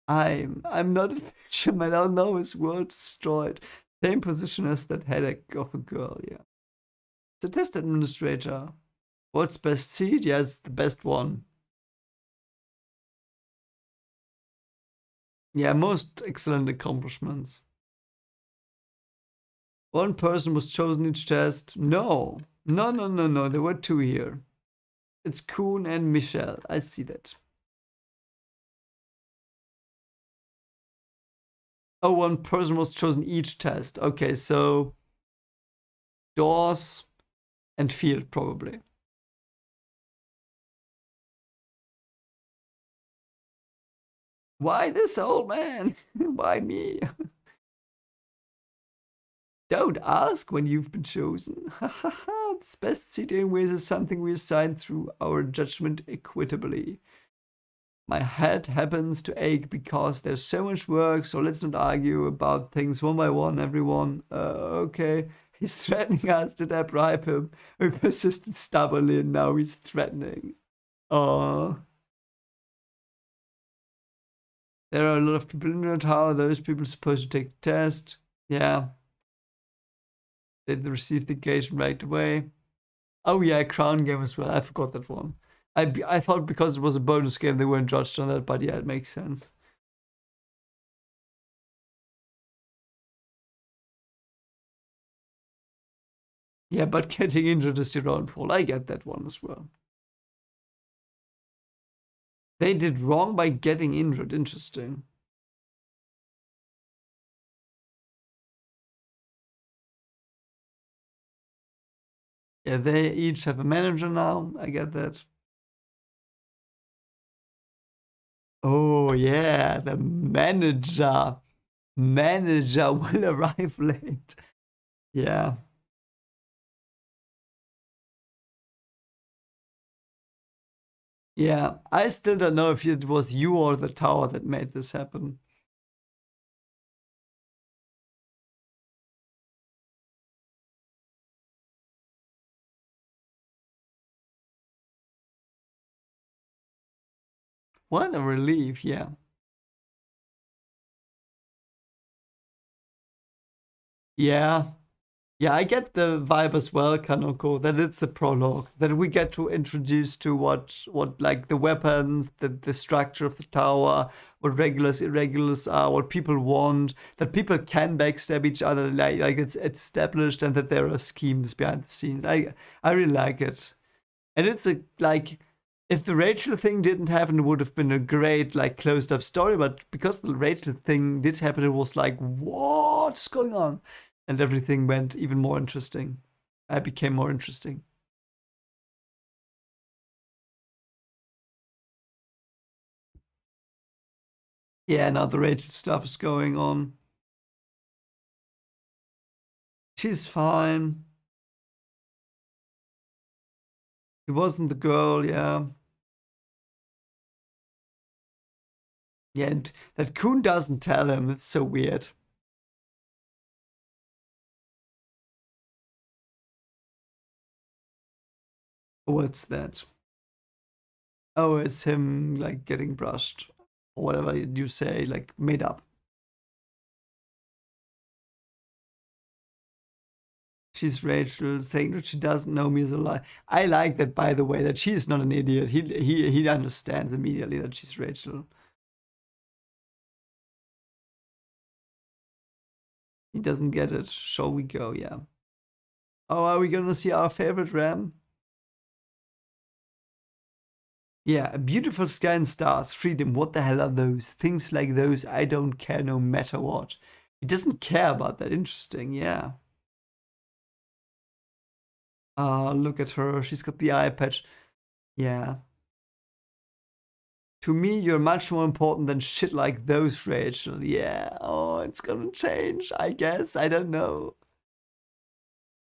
I'm not a fisherman. I don't know, his world destroyed. Same position as that headache of a girl, yeah. The test administrator. What's best seed? Yes, the best one. Yeah, most excellent accomplishments. One person was chosen each test. No. No, no, no, no. There were two here. It's Kuhn and Michelle. I see that. Oh, one person was chosen each test. Okay, so doors and field probably. Why this old man? Why me? Don't ask when you've been chosen. This best seat anyways is something we assign through our judgment equitably. My head happens to ache because there's so much work, so let's not argue about things one by one, everyone. Okay. He's threatening us. Did I bribe him? We persisted stubbornly and now he's threatening. Oh. There are a lot of people in the tower. Those people are supposed to take the test. Yeah. They received the engagement right away. Oh yeah, crown game as well. I forgot that one. I thought because it was a bonus game they weren't judged on that, but yeah, it makes sense. Yeah, but getting injured is your own fault. I get that one as well. They did wrong by getting injured. Interesting. Yeah, they each have a manager now. I get that. Oh yeah, the manager. Manager will arrive late. Yeah. Yeah. I still don't know if it was you or the tower that made this happen. What a relief, yeah. Yeah. Yeah, I get the vibe as well, Kanoko, that it's a prologue, that we get to introduce to what like the weapons, the structure of the tower, what regulars, irregulars are, what people want, that people can backstab each other, like it's established, and that there are schemes behind the scenes. I really like it, and it's a like. If the Rachel thing didn't happen, it would have been a great like closed up story. But because the Rachel thing did happen, it was like, what's going on? And everything went even more interesting. I became more interesting. Yeah, now the Rachel stuff is going on. She's fine. It wasn't the girl, yeah. Yeah, and that Kuhn doesn't tell him. It's so weird. What's that? Oh, it's him like getting brushed. Or whatever you say, like made up. She's Rachel saying that she doesn't know me is a lie. I like that, by the way, that she is not an idiot. He understands immediately that she's Rachel. He doesn't get it. Shall we go? Yeah. Oh, are we gonna see our favorite Ram? Yeah, a beautiful sky and stars, freedom. What the hell are those? Things like those, I don't care no matter what. He doesn't care about that. Interesting, yeah. Look at her. She's got the eye patch. Yeah. To me, you're much more important than shit like those, Rachel. Yeah. Oh, it's gonna change, I guess. I don't know.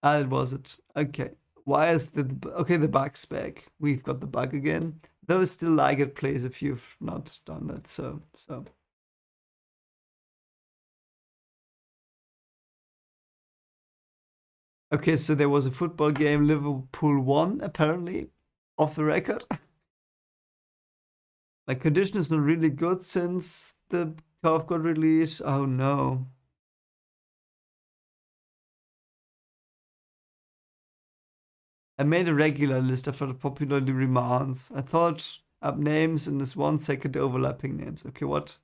Ah, it was it. Okay. Why is the okay? The bug's back. We've got the bug again. Though still like it, please, if you've not done that. So. Okay, so there was a football game. Liverpool won, apparently, off the record. My condition is not really good since the Tower of God release. Oh no. I made a regular list after the popular demands. I thought up names in this 1 second overlapping names. Okay, what?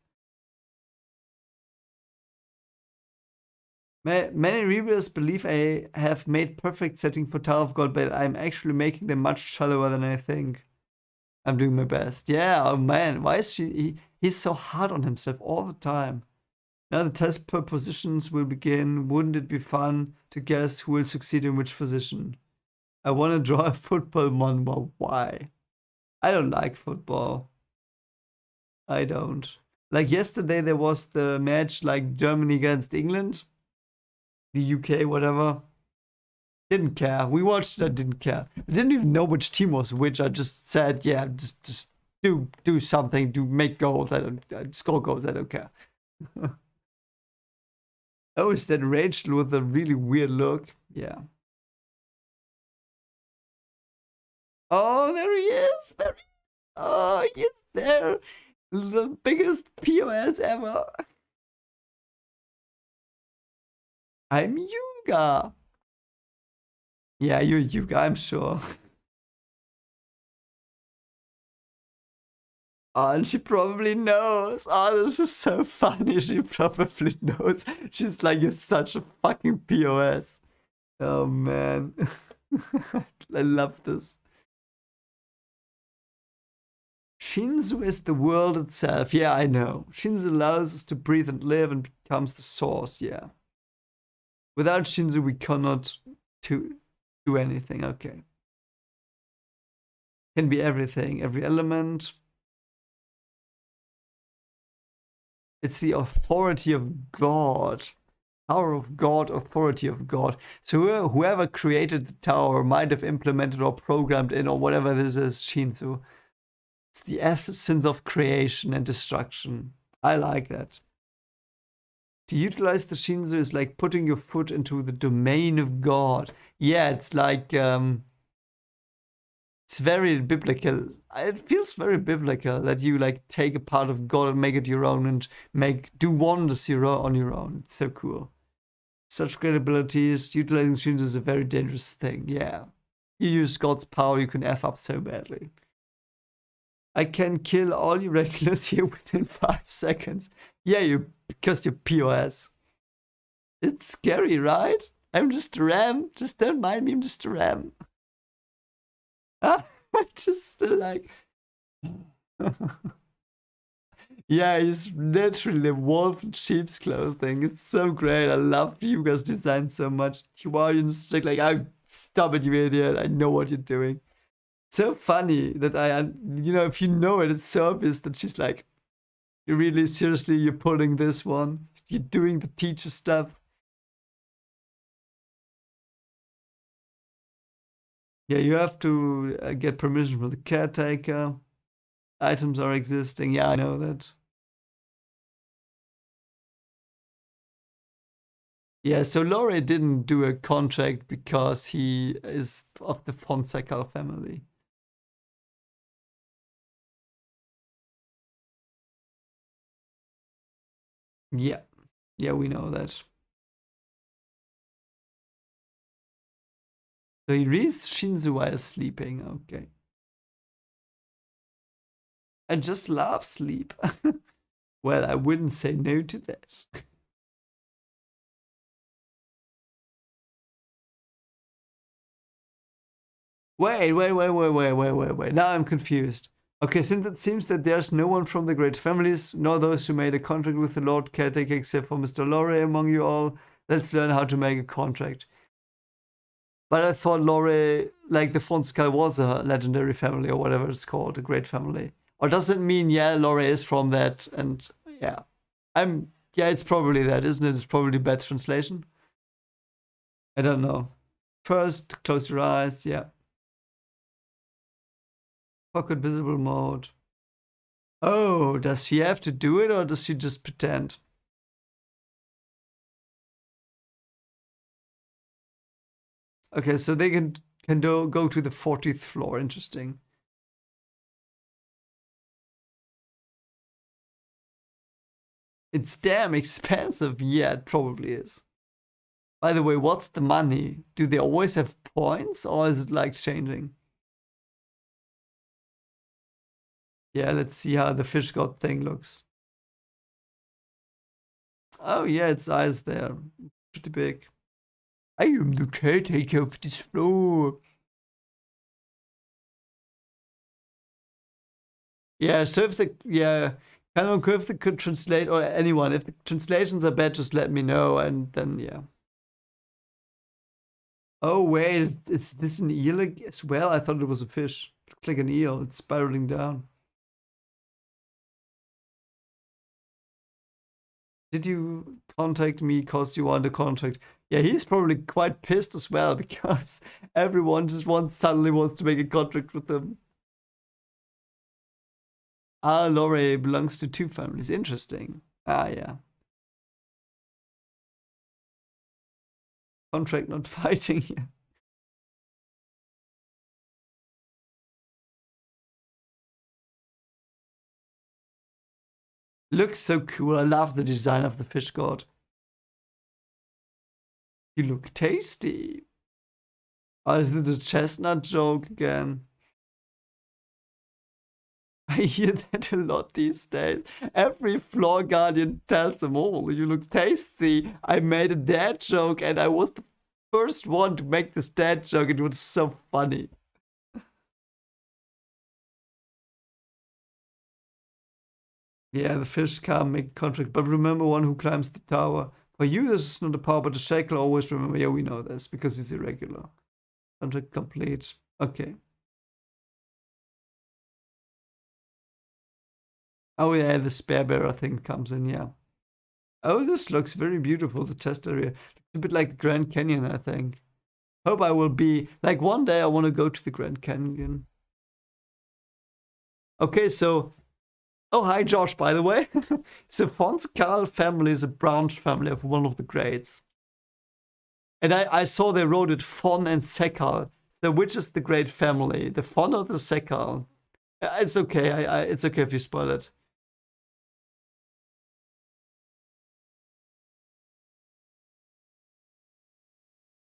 Many reviewers believe I have made perfect setting for Tower of God, but I'm actually making them much shallower than I think. I'm doing my best. Yeah, oh man, why is he's so hard on himself all the time. Now the test per positions will begin. Wouldn't it be fun to guess who will succeed in which position? I want to draw a football one, but why? I don't like football. I don't. Like yesterday, there was the match like Germany against England, the UK, whatever. Didn't care. We watched it. I didn't care. I didn't even know which team was which. I just said, yeah, just do something. Do make goals. I don't score goals. I don't care. Oh, is that Rachel with a really weird look? Yeah. Oh, there he is. There. Oh, he's there. The biggest POS ever. I'm Yuga. Yeah, you're Yuga, I'm sure. Oh, and she probably knows. Oh, this is so funny. She probably knows. She's like, you're such a fucking POS. Oh, man. I love this. Shinzu is the world itself. Yeah, I know. Shinzu allows us to breathe and live and becomes the source. Yeah. Without Shinzu, we cannot do anything. Okay. Can be everything, every element. It's the authority of God. Power of God, authority of God. So whoever created the tower might have implemented or programmed in or whatever this is, Shinzu. It's the essence of creation and destruction. I like that. To utilize the Shinzu is like putting your foot into the domain of God. Yeah, it's like it's very biblical. It feels very biblical that you like take a part of God and make it your own and do wonders on your own. It's so cool. Such great abilities. Utilizing Shinzu is a very dangerous thing. Yeah, you use God's power, you can f up so badly. I can kill all you regulars here within 5 seconds. Yeah, because you're POS. It's scary, right? I'm just a ram. Just don't mind me, I'm just a ram. I just like... Yeah, he's literally a wolf in sheep's clothing. It's so great. I love Yuga's design so much. Wow, you just like, oh, stop it, you idiot. I know what you're doing. So funny that if you know it, it's so obvious that she's like, you really seriously, you're pulling this one. You're doing the teacher stuff. Yeah, you have to get permission from the caretaker. Items are existing. Yeah, I know that. Yeah, so Lore didn't do a contract because he is of the Fonseca family. Yeah, yeah, we know that. So he reads Shinzu while sleeping. Okay. I just love sleep. Well, I wouldn't say no to that. Wait. Now I'm confused. Okay, since it seems that there's no one from the great families, nor those who made a contract with the Lord Caretaker except for Mr. Lore among you all, let's learn how to make a contract. But I thought Lore, like the Fonseca, was a legendary family or whatever it's called, a great family. Or does it mean, yeah, Lore is from that? And yeah, yeah, it's probably that, isn't it? It's probably bad translation. I don't know. First, close your eyes. Yeah. Pocket visible mode. Oh, does she have to do it or does she just pretend? Okay, so they can go to the 40th floor. Interesting. It's damn expensive. Yeah, it probably is. By the way, what's the money? Do they always have points or is it like changing? Yeah, let's see how the fish god thing looks. Oh yeah, its eyes there. Pretty big. I am the caretaker of this floor. Yeah, so if the kind of if they could translate, or anyone, if the translations are bad, just let me know, and then yeah. Oh wait, is this an eel as well? I thought it was a fish. Looks like an eel. It's spiraling down. Did you contact me because you want a contract? Yeah, he's probably quite pissed as well because everyone just suddenly wants to make a contract with them. Ah, Lore belongs to two families. Interesting. Ah, yeah. Contract not fighting here. Looks so cool. I love the design of the fish god. You look tasty. Oh, is it a chestnut joke again? I hear that a lot these days. Every floor guardian tells them all, you look tasty. I made a dad joke and I was the first one to make this dad joke. It was so funny. Yeah, the fish can't make contract, but remember one who climbs the tower. For you, this is not a power, but the shackle always remember. Yeah, we know this because it's irregular. Contract complete. Okay. Oh yeah, the spare bearer thing comes in, yeah. Oh, this looks very beautiful, the test area. It's a bit like the Grand Canyon, I think. Hope I will be, like one day I want to go to the Grand Canyon. Okay, so, oh hi Josh, by the way. So Fonskal family is a branch family of one of the greats. And I saw they wrote it Fon and Sekal. So which is the great family? The Fon or the Sekal? It's okay, it's okay if you spoil it.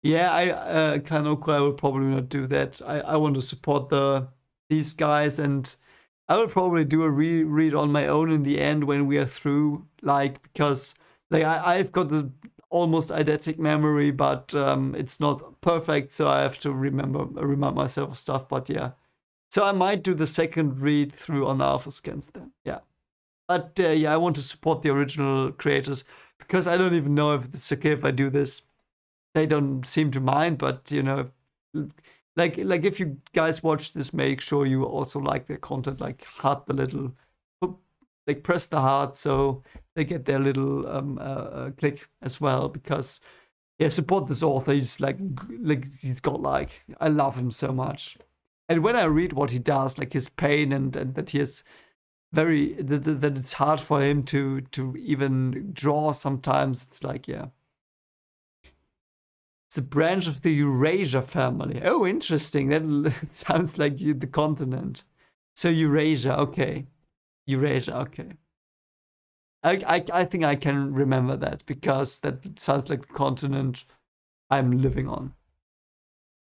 Yeah, Kanoko, I will probably not do that. I want to support these guys, and I will probably do a reread on my own in the end when we are through. Like because like I've got the almost eidetic memory, but it's not perfect, so I have to remind myself of stuff. But yeah, so I might do the second read through on Alpha Scans then. Yeah, but yeah, I want to support the original creators because I don't even know if it's okay if I do this. They don't seem to mind, but you know, like if you guys watch this, make sure you also like their content, like heart the little, like press the heart so they get their little click as well, because yeah, support this author. He's like he's got like, I love him so much, and when I read what he does, like his pain and that he is very that it's hard for him to even draw sometimes. It's like, yeah. It's a branch of the Eurasia family. Oh, interesting. That sounds like the continent. So Eurasia, okay. Eurasia, okay. I think I can remember that because that sounds like the continent I'm living on.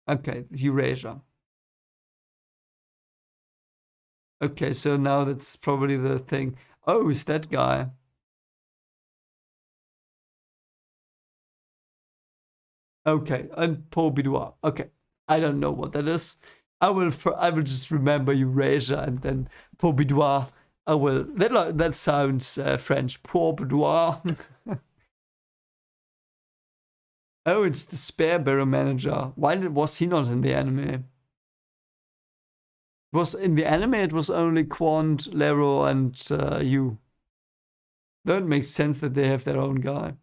Okay, Eurasia. Okay, so now that's probably the thing. Oh, it's that guy. Okay, and Paul Bidouin. Okay, I don't know what that is. I will just remember Eurasia and then Paul Bidouin. I will. That sounds French. Paul Bidouin. Oh, it's the spare bearer manager. Why was he not in the anime? It was in the anime. It was only Quant, Lero, and you. That makes sense that they have their own guy.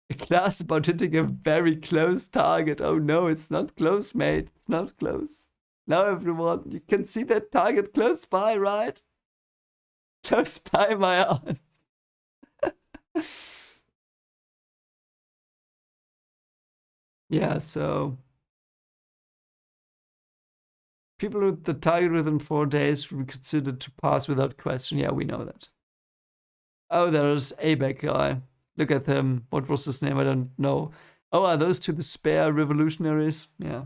A class about hitting a very close target. Oh no, it's not close, mate. It's not close. Now everyone, you can see that target close by, right? Close by my eyes. Yeah, so people with the target within 4 days will be considered to pass without question. Yeah, we know that. Oh, there's ABEC guy. Look at him. What was his name? I don't know. Oh, are those two the spare revolutionaries? Yeah.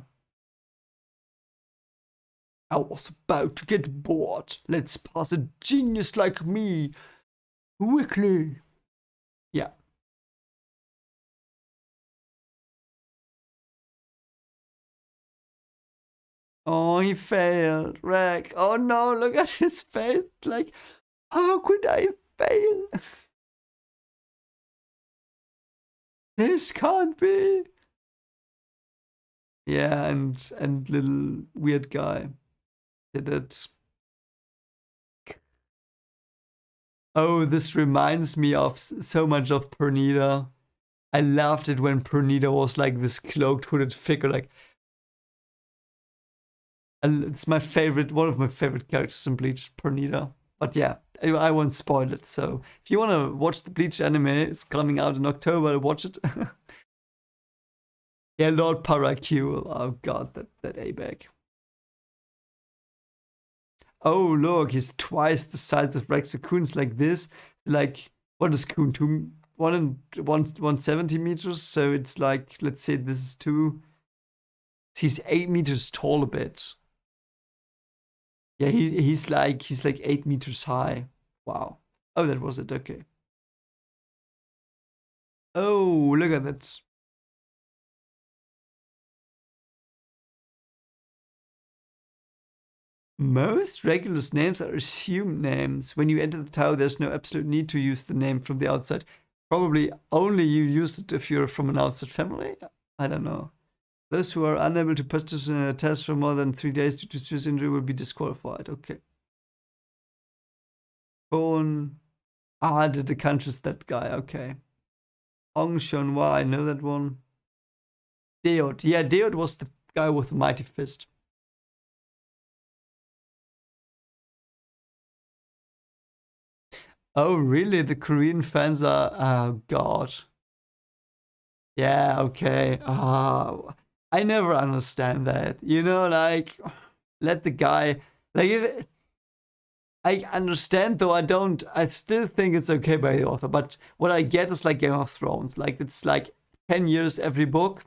I was about to get bored. Let's pass a genius like me quickly. Yeah. Oh, he failed. Rag. Oh no, look at his face. Like, how could I fail? This can't be. Yeah, and little weird guy did it. Oh, this reminds me of so much of Pernita. I loved it when Pernita was like this cloaked hooded figure. Like, it's my favorite, one of my favorite characters in Bleach, Pernita. But yeah, I won't spoil it. So if you want to watch the Bleach anime, it's coming out in October. Watch it. Yeah, Lord Paracule. Oh god, that A-bag. Oh look, he's twice the size of Rex. So Kuhn's like this. Like, what is Kuhn? 170 meters. So it's like, let's say this is 2. He's 8 meters tall a bit. Yeah, he's like 8 meters high. Wow. Oh, that was it. Okay. Oh, look at that. Most regular names are assumed names. When you enter the tower, there's no absolute need to use the name from the outside. Probably only you use it if you're from an outside family. I don't know. Those who are unable to participate in a test for more than 3 days due to serious injury will be disqualified. Okay. Bone. Ah, the country's that guy. Okay. Ong Shonwa, I know that one. Deod. Yeah, Deod was the guy with the mighty fist. Oh, really? The Korean fans are. Oh, God. Yeah, okay. I never understand that. You know, like, let the guy. Like, if. I understand, though I don't. I still think it's okay by the author. But what I get is like Game of Thrones. Like, it's like 10 years every book.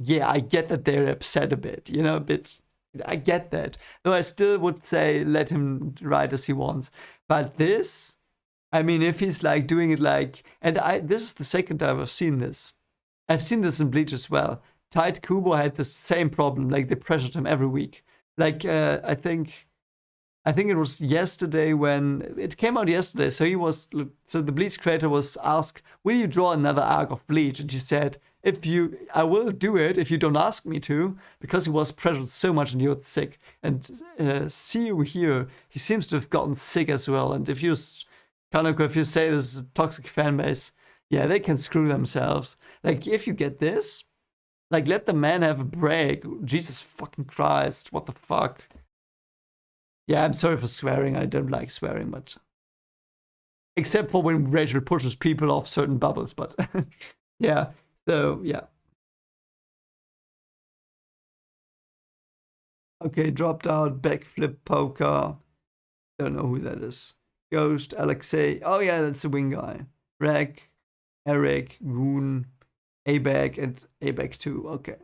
Yeah, I get that they're upset a bit. You know, a bit. I get that. Though I still would say let him write as he wants. But this. I mean, if he's like doing it like, and this is the second time I've seen this. I've seen this in Bleach as well. Tide Kubo had the same problem. Like they pressured him every week. Like I think it was yesterday when it came out yesterday. So the Bleach creator was asked, "Will you draw another arc of Bleach?" And he said, I will do it if you don't ask me to," because he was pressured so much and he was sick. And see you here, he seems to have gotten sick as well. And if you if you say this is a toxic fan base, yeah, they can screw themselves. Like, if you get this, like, let the man have a break. Jesus fucking Christ, what the fuck? Yeah, I'm sorry for swearing. I don't like swearing, but except for when Rachel pushes people off certain bubbles. But yeah, so yeah. Okay, dropped out, backflip poker. Don't know who that is. Ghost, Alexei. Oh yeah, that's the wing guy. Rag, Eric, Goon, A-Bag, and A-Bag 2. Okay.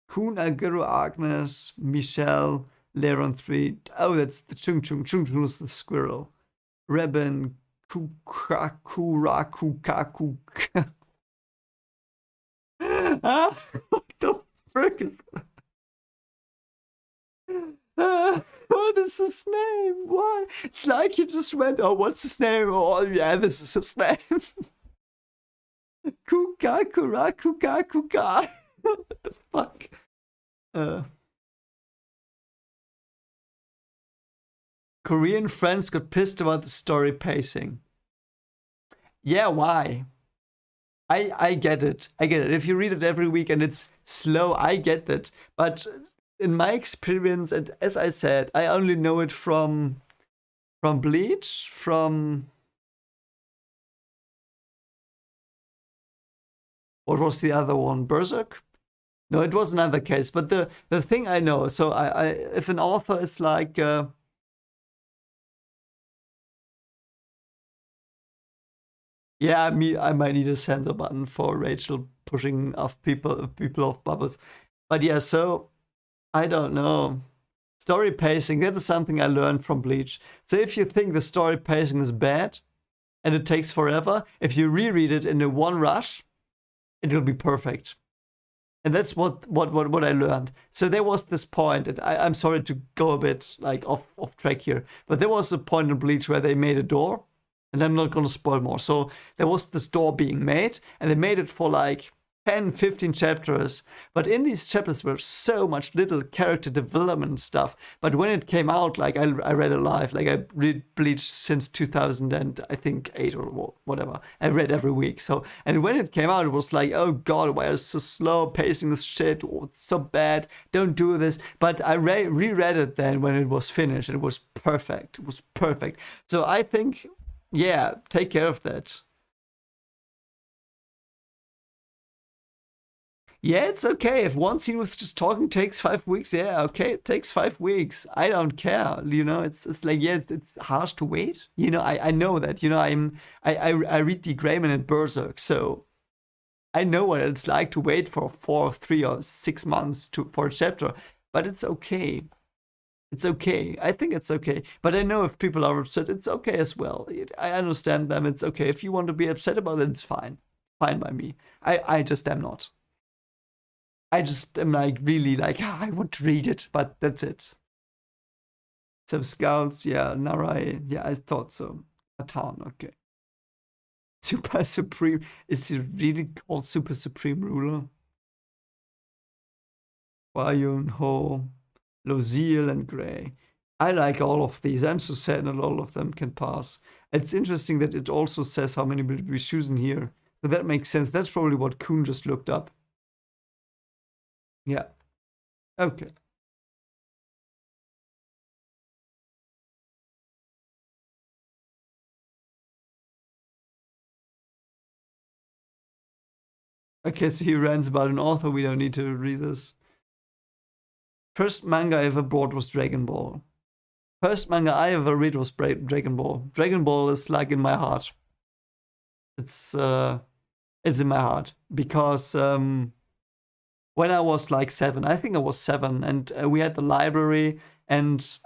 Kuhn, Aguro, Agnes, Michelle, Leron 3. Oh, that's the Chung Chung. Chung Chung is the squirrel. Rebin, Kukaku. What the frick is that? What is his name? Why? It's like he just went, oh, what's his name? Oh, yeah, this is his name. Kuka, kura, kuka, kuka. What the fuck? Korean friends got pissed about the story pacing. Yeah, why? I get it. I get it. If you read it every week and it's slow, I get that. But in my experience, and as I said, I only know it from Bleach, from what was the other one? Berserk? No, it was another case. But the thing I know, so I if an author is like Yeah, I might need a censor button for Rachel pushing off people off bubbles. But yeah, so I don't know. Story pacing, that is something I learned from Bleach. So if you think the story pacing is bad and it takes forever, if you reread it in a one rush, it will be perfect. And that's what I learned. So there was this point, and I'm sorry to go a bit like off track here, but there was a point in Bleach where they made a door, and I'm not gonna spoil more. So there was this door being made, and they made it for like 10, 15 chapters. But in these chapters were so much little character development stuff. But when it came out, like I read Alive, like I read Bleach since 2000 and I think 8 or whatever. I read every week. So, and when it came out, it was like, oh God, why is so slow pacing this shit? Oh, it's so bad. Don't do this. But I reread it then when it was finished. It was perfect. It was perfect. So I think, yeah, take care of that. Yeah, it's okay. If one scene with just talking takes 5 weeks, yeah, okay, it takes 5 weeks. I don't care. It's like, yeah, it's harsh to wait. I know that. I read the Grayman and Berserk, so I know what it's like to wait for 4, 3 or 6 months for a chapter. But it's okay. It's okay. I think it's okay. But I know if people are upset, it's okay as well. I understand them. It's okay. If you want to be upset about it, it's fine. Fine by me. I just am not. I just am like really like, I want to read it, but that's it. Some scouts, yeah, Narai, yeah, I thought so. Atan, okay. Super Supreme, is he really called Super Supreme Ruler? Bayun, Ho, Loziel, and Gray. I like all of these. I'm so sad that all of them can pass. It's interesting that it also says how many will be chosen here. So that makes sense. That's probably what Kuhn just looked up. Yeah. Okay. Okay, so he rants about an author. We don't need to read this. First manga I ever bought was Dragon Ball. First manga I ever read was Dragon Ball. Dragon Ball is like in my heart. It's in my heart because when I was like 7, I think I was 7, and we had the library, and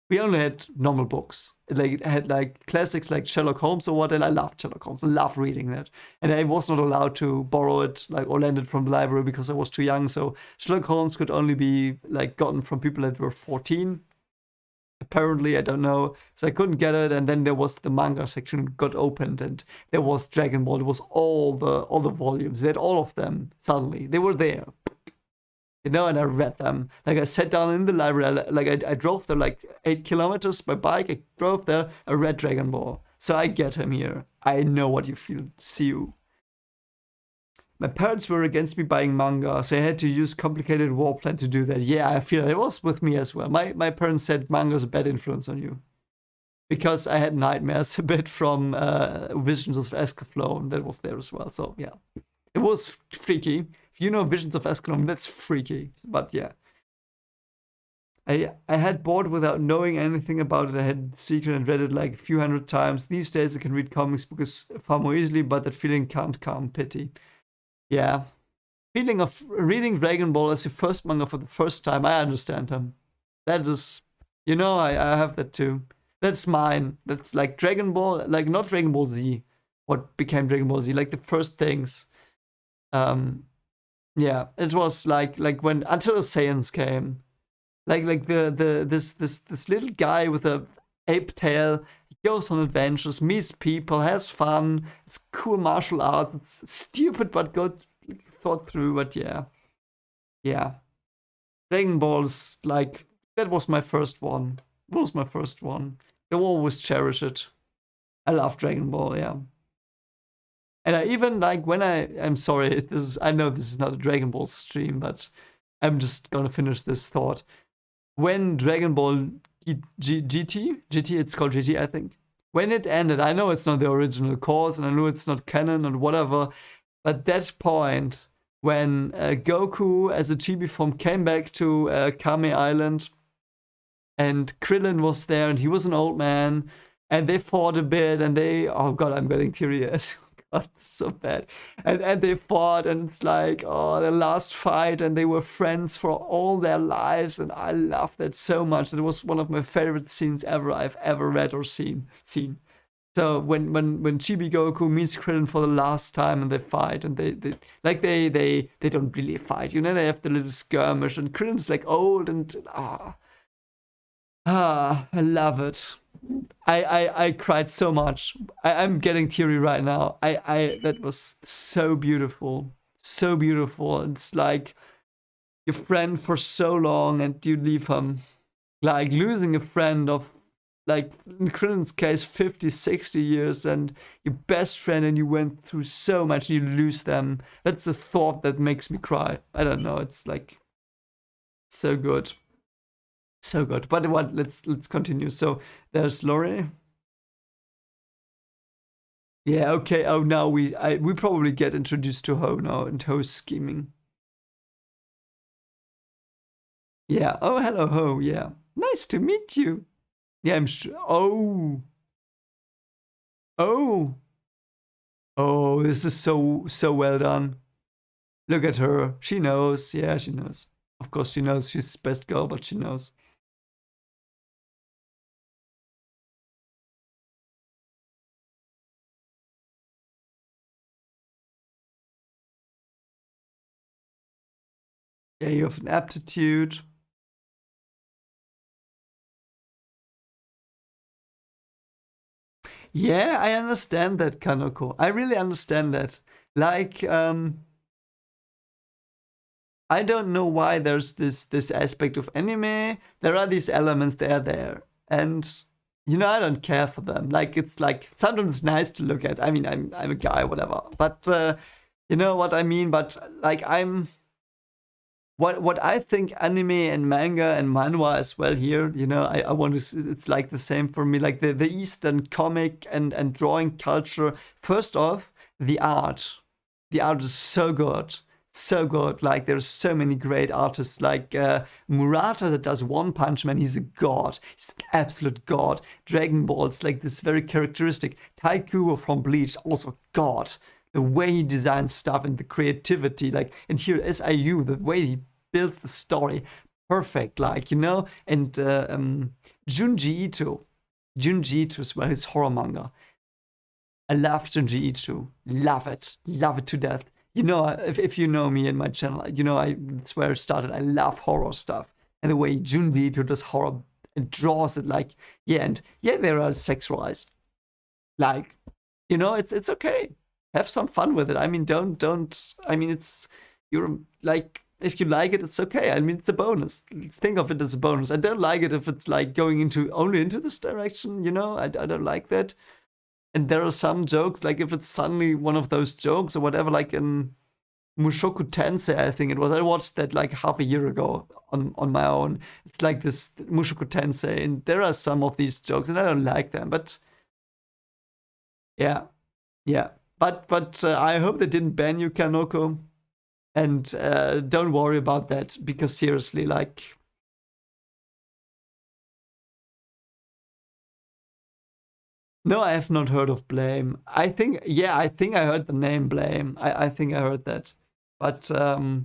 we only had normal books. It had like classics like Sherlock Holmes or what, and I loved Sherlock Holmes. I loved reading that. And I was not allowed to borrow it like or lend it from the library because I was too young. So Sherlock Holmes could only be like gotten from people that were 14. Apparently, I don't know. So I couldn't get it. And then there was the manga section got opened, and there was Dragon Ball. It was all the volumes. They had all of them suddenly. They were there. And I read them. Like I sat down in the library, I drove there like 8 kilometers by bike. I drove there, I read Dragon Ball. So I get him here. I know what you feel. See you. My parents were against me buying manga, so I had to use complicated war plan to do that. Yeah, I feel it was with me as well. My parents said manga's a bad influence on you. Because I had nightmares a bit from Visions of Escaflow, that was there as well. So yeah, it was freaky. If you know Visions of Escalon, that's freaky. But yeah. I had bought without knowing anything about it. I had the secret and read it like a few hundred times. These days I can read comics books far more easily, but that feeling can't calm pity. Yeah. Feeling of reading Dragon Ball as your first manga for the first time, I understand him. That is, I have that too. That's mine. That's like Dragon Ball, like not Dragon Ball Z, what became Dragon Ball Z, like the first things. Yeah, it was like when until the Saiyans came, like this little guy with a ape tail. He goes on adventures, meets people, has fun. It's cool martial arts. It's stupid but good thought through. But yeah. Dragon Ball's like that was my first one. It was my first one. I will always cherish it. I love Dragon Ball. Yeah. And I even like when I'm sorry, I know this is not a Dragon Ball stream, but I'm just gonna finish this thought. When Dragon Ball GT, it's called GT, I think. When it ended, I know it's not the original course, and I know it's not canon and whatever, but that point when Goku as a chibi form came back to Kame Island, and Krillin was there, and he was an old man. and they fought a bit, and they, oh god, I'm getting teary-eyed. God, it's so bad. And they fought, and it's like, oh, the last fight, and they were friends for all their lives, and I loved that so much. It was one of my favorite scenes ever I've ever read or seen. So when Chibi Goku meets Krillin for the last time and they fight, and they don't really fight, you know, they have the little skirmish, and Krillin's like old, and I love it. I cried so much. I'm getting teary right now. That was so beautiful. So beautiful. It's like your friend for so long and you leave him. Like losing a friend of, like in Krillin's case, 50, 60 years, and your best friend, and you went through so much, you lose them. That's a thought that makes me cry. I don't know. It's like so good. So good. But what? Let's continue. So there's Lori. Yeah. Okay. Oh, now we probably get introduced to Ho now and Ho's scheming. Yeah. Oh, hello, Ho. Yeah. Nice to meet you. Yeah, I'm sure. Oh. Oh. Oh, this is so well done. Look at her. She knows. Yeah, she knows. Of course, she knows she's best girl, but she knows. Yeah, you have an aptitude. Yeah, I understand that, Kanoko. I really understand that. Like, I don't know why there's this aspect of anime. There are these elements, they're there. And you know, I don't care for them. Like it's like sometimes it's nice to look at. I mean, I'm a guy, whatever. But you know what I mean? But like I'm what I think anime and manga and manhwa as well here, you know, I want to, it's like the same for me, like the Eastern comic and drawing culture. First off, the art. The art is so good. So good. Like there's so many great artists like Murata that does One Punch Man. He's a god. He's an absolute god. Dragon Ball's like this very characteristic. Taikubo from Bleach, also god. The way he designs stuff and the creativity, like, and here SIU, the way he builds the story, perfect, like, you know. And Junji Ito as well, his horror manga. I love Junji Ito, love it to death. You know, if you know me and my channel, you know, that's where it started. I love horror stuff, and the way Junji Ito does horror and draws it, like, yeah, and yeah, they are sexualized, like, you know, it's okay, have some fun with it. I mean, don't. I mean, it's, you're like, if you like it, it's okay. I mean, it's a bonus. Let's think of it as a bonus. I don't like it if it's like going into only into this direction. You know, I don't like that. And there are some jokes, like if it's suddenly one of those jokes or whatever, like in Mushoku Tensei, I think it was. I watched that like half a year ago on my own. It's like this Mushoku Tensei, and there are some of these jokes, and I don't like them. But yeah, yeah. But I hope they didn't ban you, Kanoko. And don't worry about that, because seriously, like, no, I have not heard of Blame. I think, yeah, I think I heard the name Blame. I think I heard that, but yeah,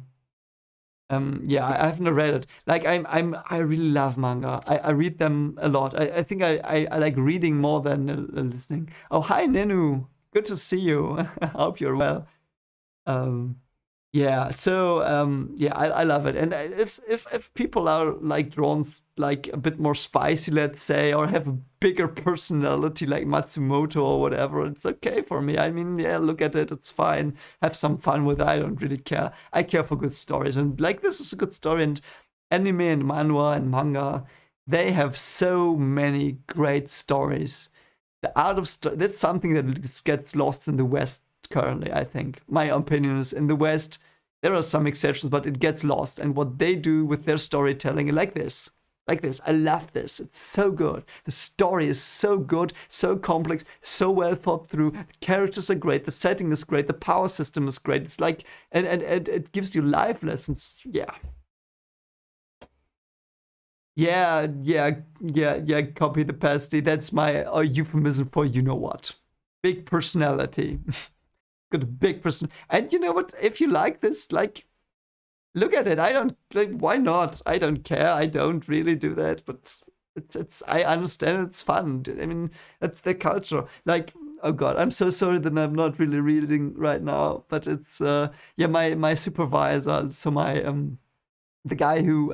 I haven't read it. Like, I really love manga. I read them a lot. I think I like reading more than listening. Oh, hi Nenu, good to see you. I hope you're well. Um, Yeah, so yeah, I love it, and it's if people are like drawn like a bit more spicy, let's say, or have a bigger personality like Matsumoto or whatever, it's okay for me. I mean, yeah, look at it, it's fine. Have some fun with it. I don't really care. I care for good stories, and like this is a good story. And anime and manhwa and manga, they have so many great stories. The art of that's something that gets lost in the West currently. I think my opinion is in the West there are some exceptions, but it gets lost. And what they do with their storytelling, like this, I love this. It's so good. The story is so good, so complex, so well thought through. The characters are great. The setting is great. The power system is great. It's like, and it gives you life lessons. Yeah. Yeah, copy the pasty. That's my euphemism for you know what. Big personality. Got a big person. And you know what? If you like this, like, look at it. I don't, like, why not? I don't care. I don't really do that, but it's I understand it's fun. I mean, that's the culture. Like, oh god, I'm so sorry that I'm not really reading right now, but it's yeah, my supervisor, so my the guy who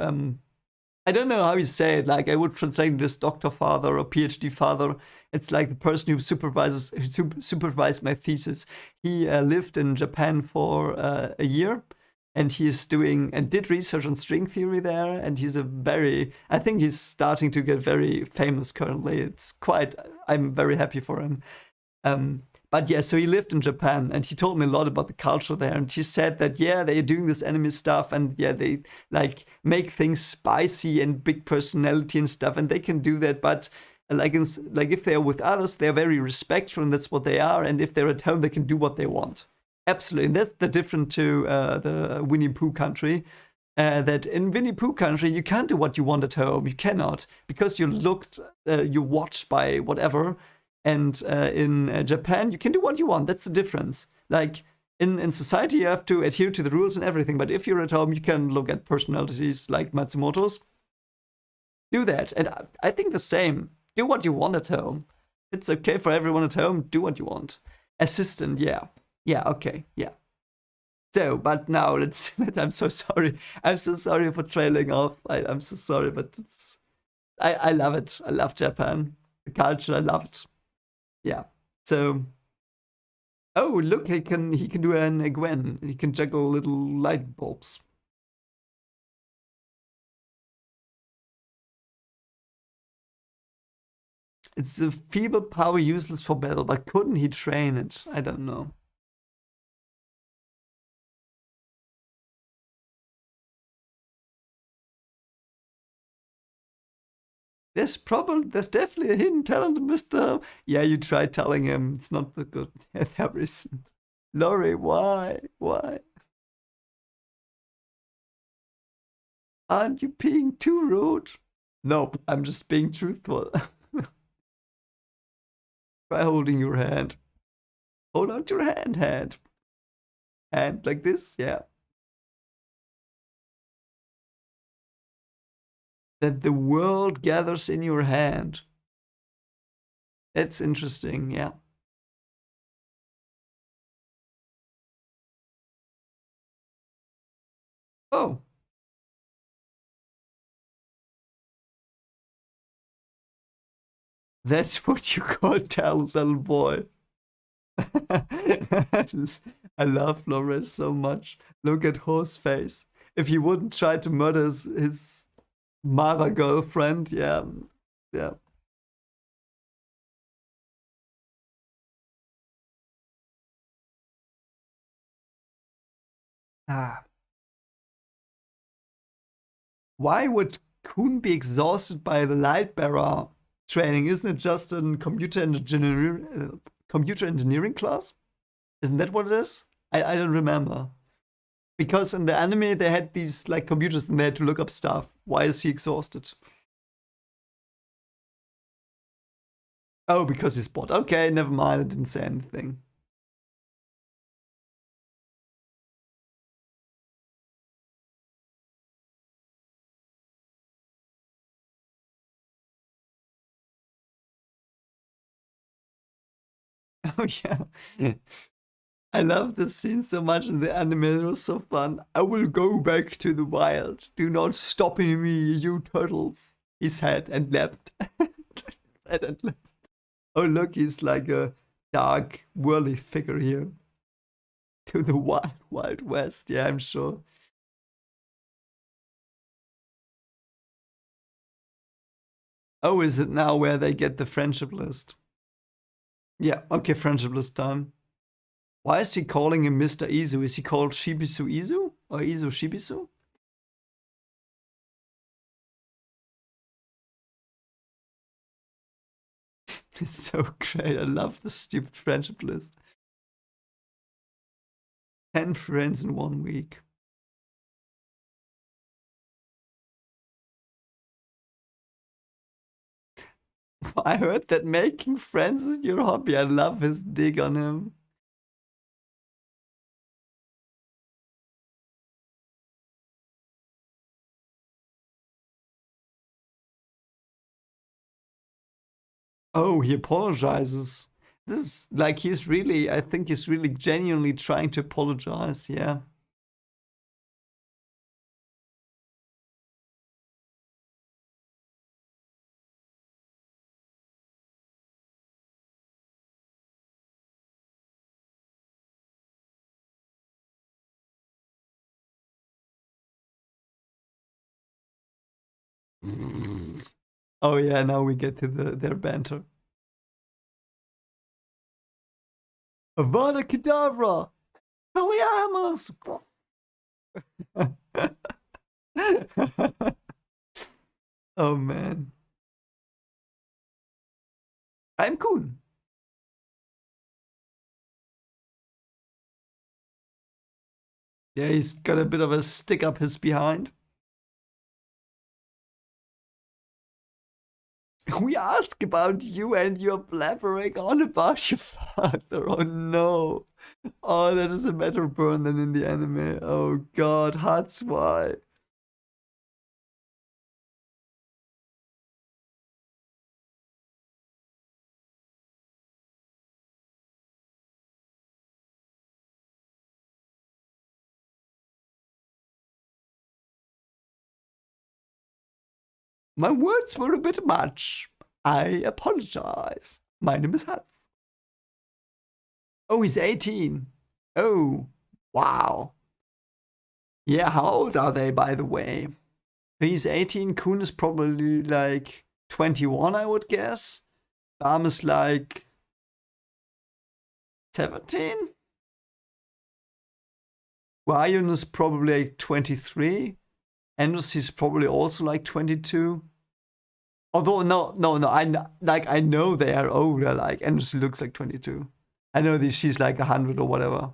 I don't know how you say it. Like I would translate this doctor father or PhD father. It's like the person who supervised my thesis. He lived in Japan for a year, and he's doing and did research on string theory there. And he's a very, I think he's starting to get very famous currently. It's quite. I'm very happy for him. But yeah, so he lived in Japan and he told me a lot about the culture there. And he said that, yeah, they're doing this anime stuff and yeah, they like make things spicy and big personality and stuff. And they can do that. But like if they're with others, they're very respectful and that's what they are. And if they're at home, they can do what they want. Absolutely. And that's the different to the Winnie Pooh country. That in Winnie Pooh country, you can't do what you want at home. You cannot because you're watched by whatever. And in Japan, you can do what you want. That's the difference. Like in society, you have to adhere to the rules and everything. But if you're at home, you can look at personalities like Matsumoto's. Do that. And I think the same. Do what you want at home. It's okay for everyone at home. Do what you want. Assistant, yeah. Yeah, okay, yeah. So, but now I'm so sorry. I'm so sorry for trailing off. I'm so sorry, but I love it. I love Japan. The culture, I love it. Yeah. So, oh look, he can do an Gwen. He can juggle little light bulbs. It's a feeble power useless for battle, but couldn't he train it? I don't know. There's definitely a hidden talent, Mister. Yeah, you tried telling him it's not so good. There isn't. Laurie, why? Why? Aren't you being too rude? Nope, I'm just being truthful. Try holding your hand. Hold on to your hand. Hand like this, yeah. That the world gathers in your hand. That's interesting, yeah. Oh, that's what you call talent, little boy. I love Flores so much. Look at Ho's face. If he wouldn't try to murder his mother girlfriend, yeah, yeah. Ah, why would Kun be exhausted by the light bearer training? Isn't it just a computer engineering class? Isn't that what it is? I don't remember. Because in the anime they had these like computers and they had to look up stuff. Why is he exhausted? Oh, because he's bored. Okay, never mind. I didn't say anything. Oh yeah. I love this scene so much in the anime. It was so fun. I will go back to the wild. Do not stop me, you turtles. He said and left. Said and left. Oh look, he's like a dark, whirly figure here. To the wild, wild west. Yeah, I'm sure. Oh, is it now where they get the friendship list? Yeah, okay, friendship list time. Why is he calling him Mr. Izu? Is he called Shibisu Izu? Or Izu Shibisu? It's so great. I love the stupid friendship list. 10 friends in 1 week. I heard that making friends is your hobby. I love his dig on him. Oh, he apologizes. This is like he's really, I think he's really genuinely trying to apologize. Yeah. Oh yeah, now we get to their banter. Avada Kedavra! Heliamus! Oh man. I'm cool. Yeah, he's got a bit of a stick up his behind. We ask about you and you're blabbering on about your father. Oh no. Oh, that is a better burn than in the anime. Oh god, that's why. My words were a bit much. I apologize. My name is Hatz. Oh, he's 18. Oh, wow. Yeah, how old are they, by the way? He's 18. Kun is probably like 21, I would guess. Bam is like 17. Ryan is probably like 23. Anders is probably also like 22. Although no, I know they are older. Like Anders looks like 22. I know that she's like 100 or whatever.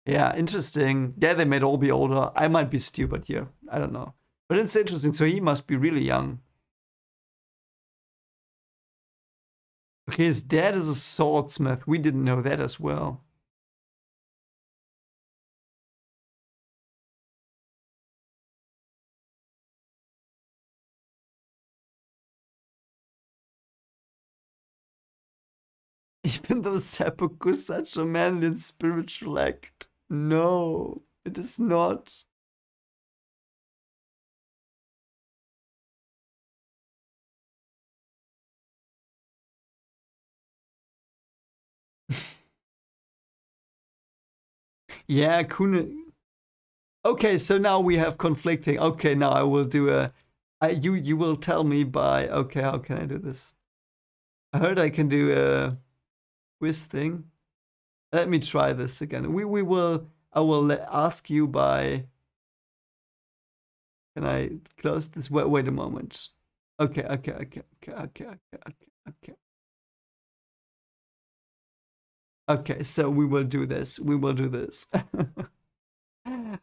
Yeah, interesting. Yeah, they might all be older. I might be stupid here. I don't know. But it's interesting. So he must be really young. Okay, his dad is a swordsmith. We didn't know that as well. Even though seppuku is such a manly and spiritual act. No, it is not. Yeah, Kuno. Okay, so now we have conflicting. Okay, now I will do a. You will tell me by. Okay, how can I do this? I heard I can do a quiz thing. Let me try this again. We will. I will ask you by. Can I close this? Wait a moment. Okay. Okay, so we will do this. We will do this.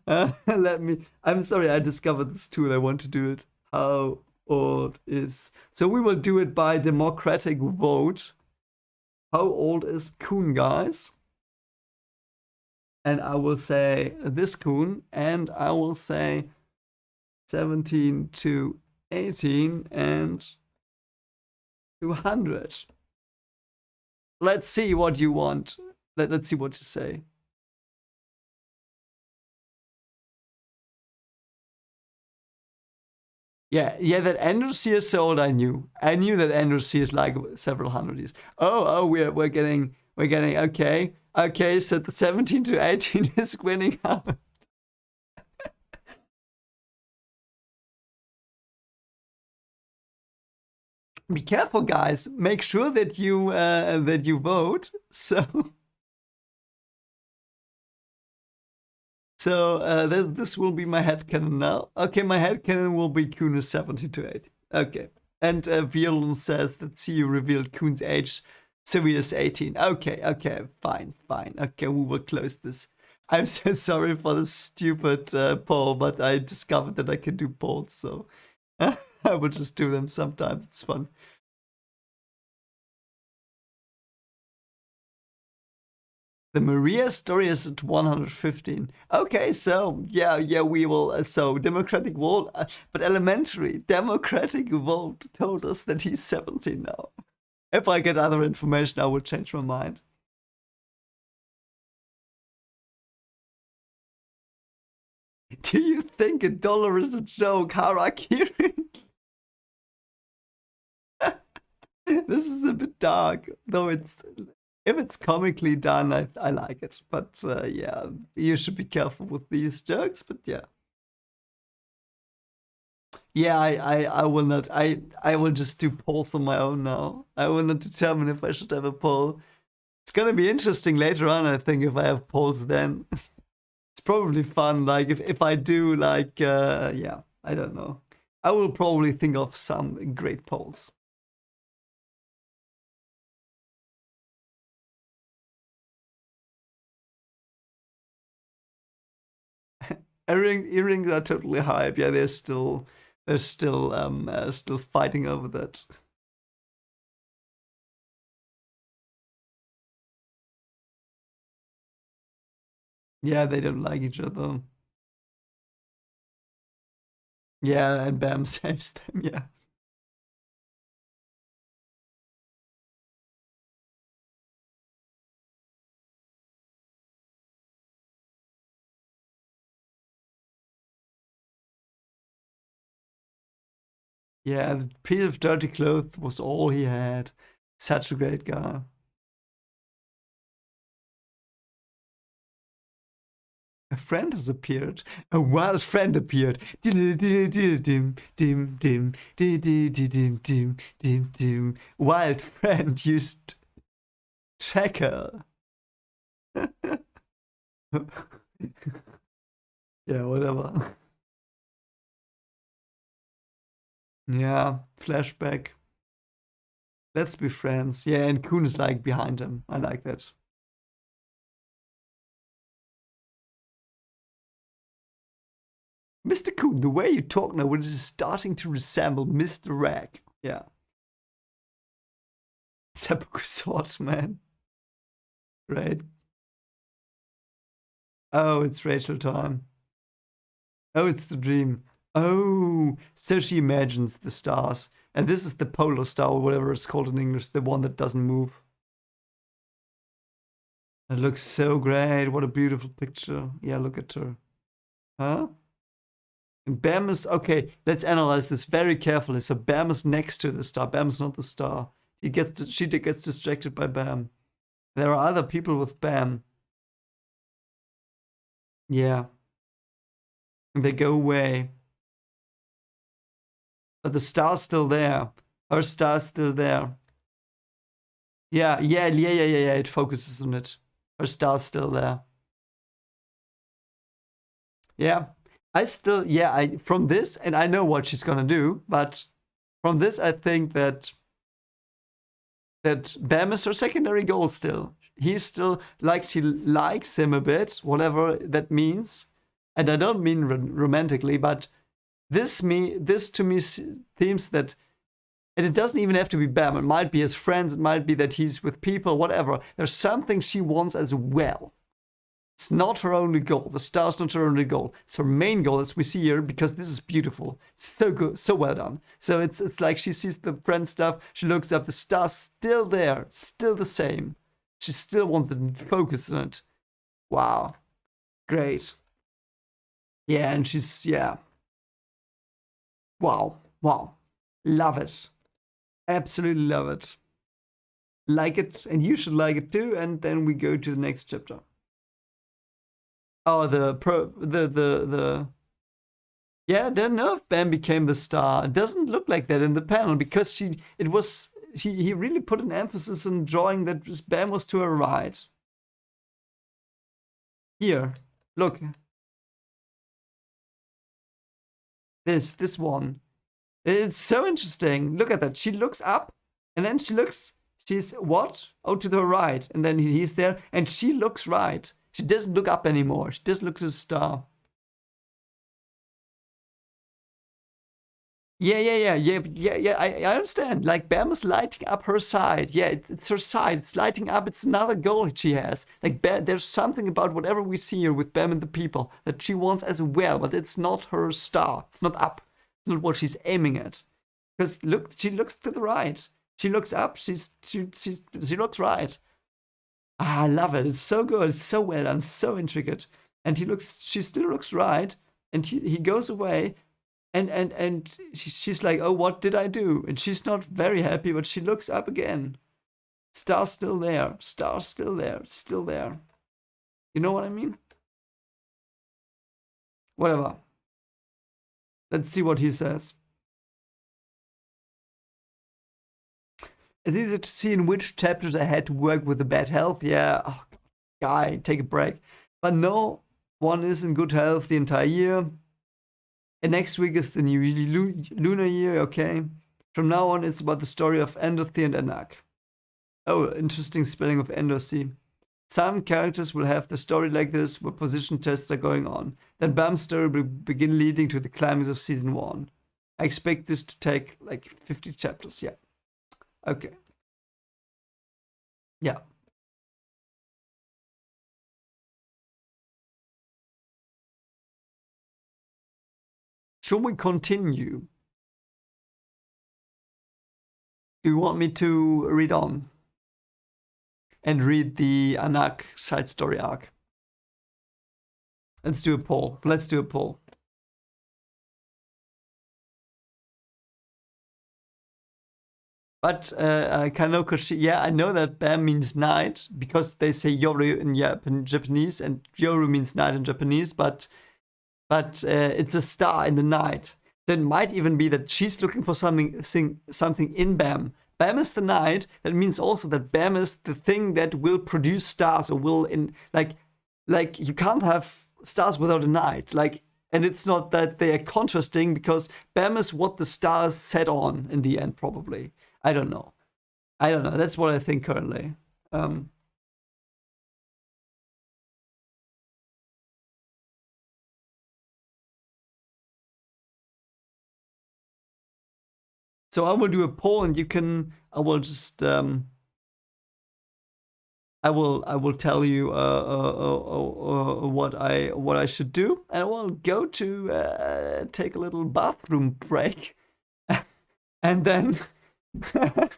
Let me. I'm sorry, I discovered this tool. I want to do it. How old is. So we will do it by democratic vote. How old is Kun, guys? And I will say this Kun, and I will say 17 to 18 and 200. Let's see what you want. Let's see what you say. Yeah, that Anders is so old. I knew that Anders is like several hundred years. Oh, we're getting okay. So the 17 to 18 is winning out. Be careful, guys. Make sure that you vote. So this will be my headcanon now. Okay, my headcanon will be Kun is 70 to 80. Okay. And Violon says that CU revealed Kun's age, so he is 18. Okay, fine. Okay, we will close this. I'm so sorry for the stupid poll, but I discovered that I can do polls, so. I will just do them sometimes. It's fun. The Maria story is at 115. Okay, so yeah, we will. So democratic vote, but elementary democratic vote told us that he's 17 now. If I get other information, I will change my mind. Do you think $1 is a joke, Harakiri? This is a bit dark, though it's if it's comically done, I like it. But yeah, you should be careful with these jokes. But yeah, yeah, I will not. I will just do polls on my own now. I will not determine if I should have a poll. It's gonna be interesting later on, I think, if I have polls then. It's probably fun. Like if I do like yeah, I don't know. I will probably think of some great polls. Earrings are totally hype. Yeah, they're still fighting over that. Yeah, they don't like each other. Yeah, and Bam saves them. Yeah. Yeah, the piece of dirty cloth was all he had. Such a great guy. A friend has appeared. A wild friend appeared. Dim dim dim dim dim dim dim. Wild friend used checker. Yeah, whatever. Yeah, flashback. Let's be friends. Yeah, and Kuhn is like behind him. I like that. Mr. Kuhn, the way you talk now is starting to resemble Mr. Rag. Yeah. Seppuku Swordsman. Right. Oh, it's Rachel time. Oh, it's the dream. Oh, so she imagines the stars. And this is the polar star, or whatever it's called in English, the one that doesn't move. It looks so great. What a beautiful picture. Yeah, look at her. Huh? And Bam is, okay, let's analyze this very carefully. So Bam is next to the star. Bam is not the star. She gets distracted by Bam. There are other people with Bam. Yeah. And they go away. But the star's still there. Her star's still there. Yeah. It focuses on it. Her star's still there. Yeah. From this, and I know what she's gonna do, but from this, I think that Bam is her secondary goal still. He's still like, she likes him a bit, whatever that means. And I don't mean romantically, but this to me seems that, and it doesn't even have to be Bam. It might be his friends. It might be that he's with people, whatever. There's something she wants as well. It's not her only goal. The star's not her only goal. It's her main goal, as we see here, because this is beautiful. It's so good, so well done. So it's like she sees the friend stuff, she looks up, the star's still there, still the same. She still wants to focus on it. Wow. Great. Yeah, and she's, yeah. Wow. Love it. Absolutely love it. Like it, and you should like it too, and then we go to the next chapter. Oh, yeah, I don't know if Bam became the star. It doesn't look like that in the panel, because he really put an emphasis on drawing that Bam was to her right. Here, look. This one. It's so interesting. Look at that. She looks up, and then she's what? Oh, to the right. And then he's there, and she looks right. She doesn't look up anymore. She just looks at the star. Yeah. I understand. Like Bam is lighting up her side. Yeah, it's her side. It's lighting up. It's another goal she has. Like there's something about whatever we see here with Bam and the people that she wants as well, but it's not her star. It's not up. It's not what she's aiming at. Because look, she looks to the right. She looks up. She looks right. Ah, I love it. It's so good. It's so well done. So intricate. And she still looks right. And he goes away. And she's like, oh, what did I do? And she's not very happy, but she looks up again. Star's still there. Star's still there. Still there. You know what I mean? Whatever. Let's see what he says. It's easy to see in which chapters I had to work with the bad health. Yeah, oh, guy, take a break. But no one is in good health the entire year. And next week is the new lunar year, okay? From now on, it's about the story of Endothi and Anak. Oh, interesting spelling of Endothi. Some characters will have the story like this, where position tests are going on. Then Bam's story will begin leading to the climax of season 1. I expect this to take like 50 chapters, yeah. Okay. Yeah. Should we continue? Do you want me to read on? And read the Anak side story arc? Let's do a poll. Let's do a poll. But Kanokoshi, yeah, I know that Bam means night because they say Yoru in Japanese and Yoru means night in Japanese, but it's a star in the night. Then it might even be that she's looking for something in Bam. Bam is the night. That means also that Bam is the thing that will produce stars or will in like you can't have stars without a night. Like, and it's not that they are contrasting because Bam is what the stars set on in the end, probably. I don't know. That's what I think currently. So I will do a poll, and I will just I will tell you what I should do, and I will go to take a little bathroom break, and then I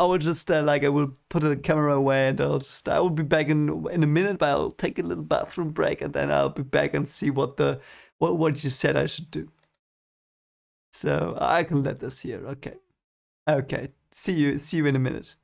will just I will put the camera away, and I will be back in a minute, but I'll take a little bathroom break, and then I'll be back and see what you said I should do. So I can let this here. Okay. Okay. See you in a minute.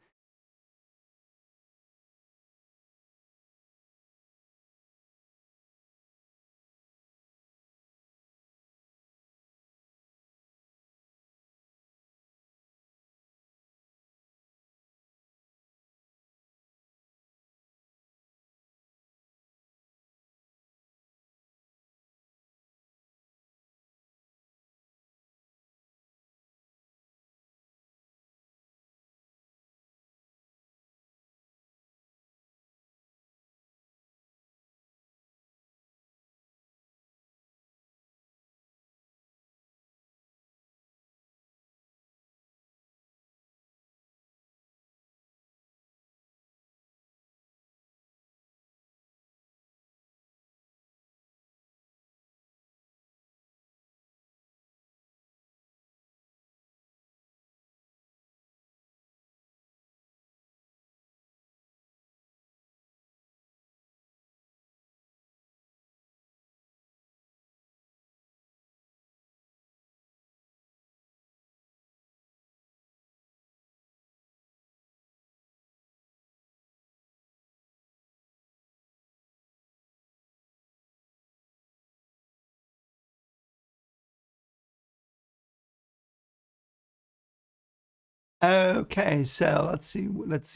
Okay, so let's see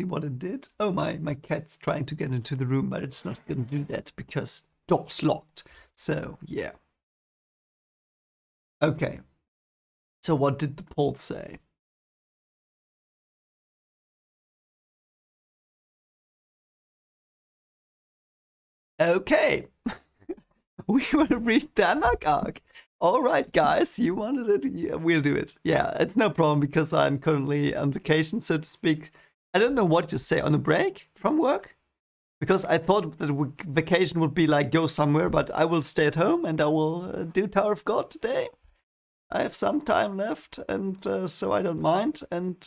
what it did. Oh, my cat's trying to get into the room, but it's not gonna do that because door's locked. So yeah. Okay. So what did the poll say? Okay. We will read the Anak arc. All right, guys, you wanted it. Yeah, we'll do it. Yeah, it's no problem because I'm currently on vacation, so to speak. I don't know what to say, on a break from work, because I thought that vacation would be like go somewhere, but I will stay at home and I will do Tower of God today. I have some time left, and so I don't mind. And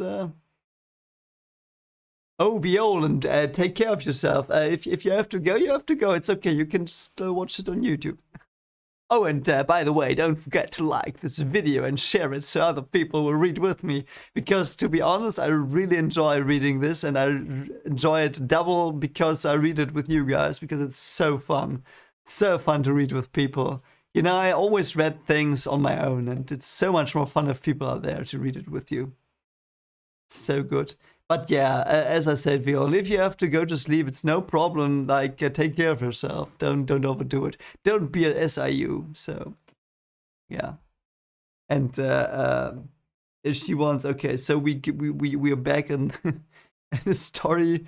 oh, Viol, and take care of yourself. If you have to go, you have to go. It's okay. You can just watch it on YouTube. Oh, and by the way, don't forget to like this video and share it so other people will read with me. Because to be honest, I really enjoy reading this, and I enjoy it double because I read it with you guys, because it's so fun. So fun to read with people. You know, I always read things on my own, and it's so much more fun if people are there to read it with you. So good. But yeah, as I said, Viol, if you have to go to sleep, it's no problem. Like, take care of yourself. Don't overdo it. Don't be an SIU. So, yeah. And if she wants, okay. So we are back in, in the story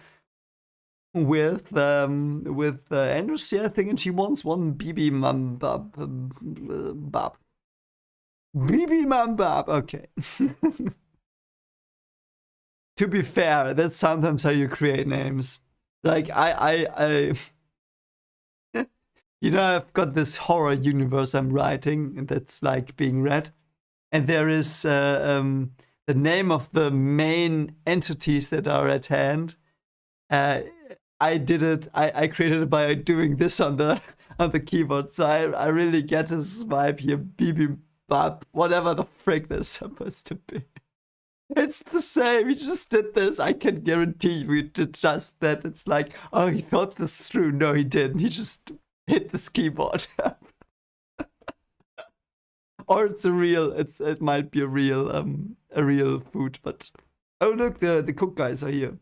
with Andrews, yeah, I think, and she wants one BB Bab. BB Bab. Okay. To be fair, that's sometimes how you create names. Like you know, I've got this horror universe I'm writing, and that's like being read, and there is the name of the main entities that are at hand. I did it. I created it by doing this on the keyboard. So I really get this vibe here. Bibimbap, whatever the frick that's supposed to be. It's the same. He just did this. I can guarantee you he did just that. It's like, oh, he thought this through. No, he didn't. He just hit this keyboard. Or it's a real. It might be a real food. But oh, look, the cook guys are here.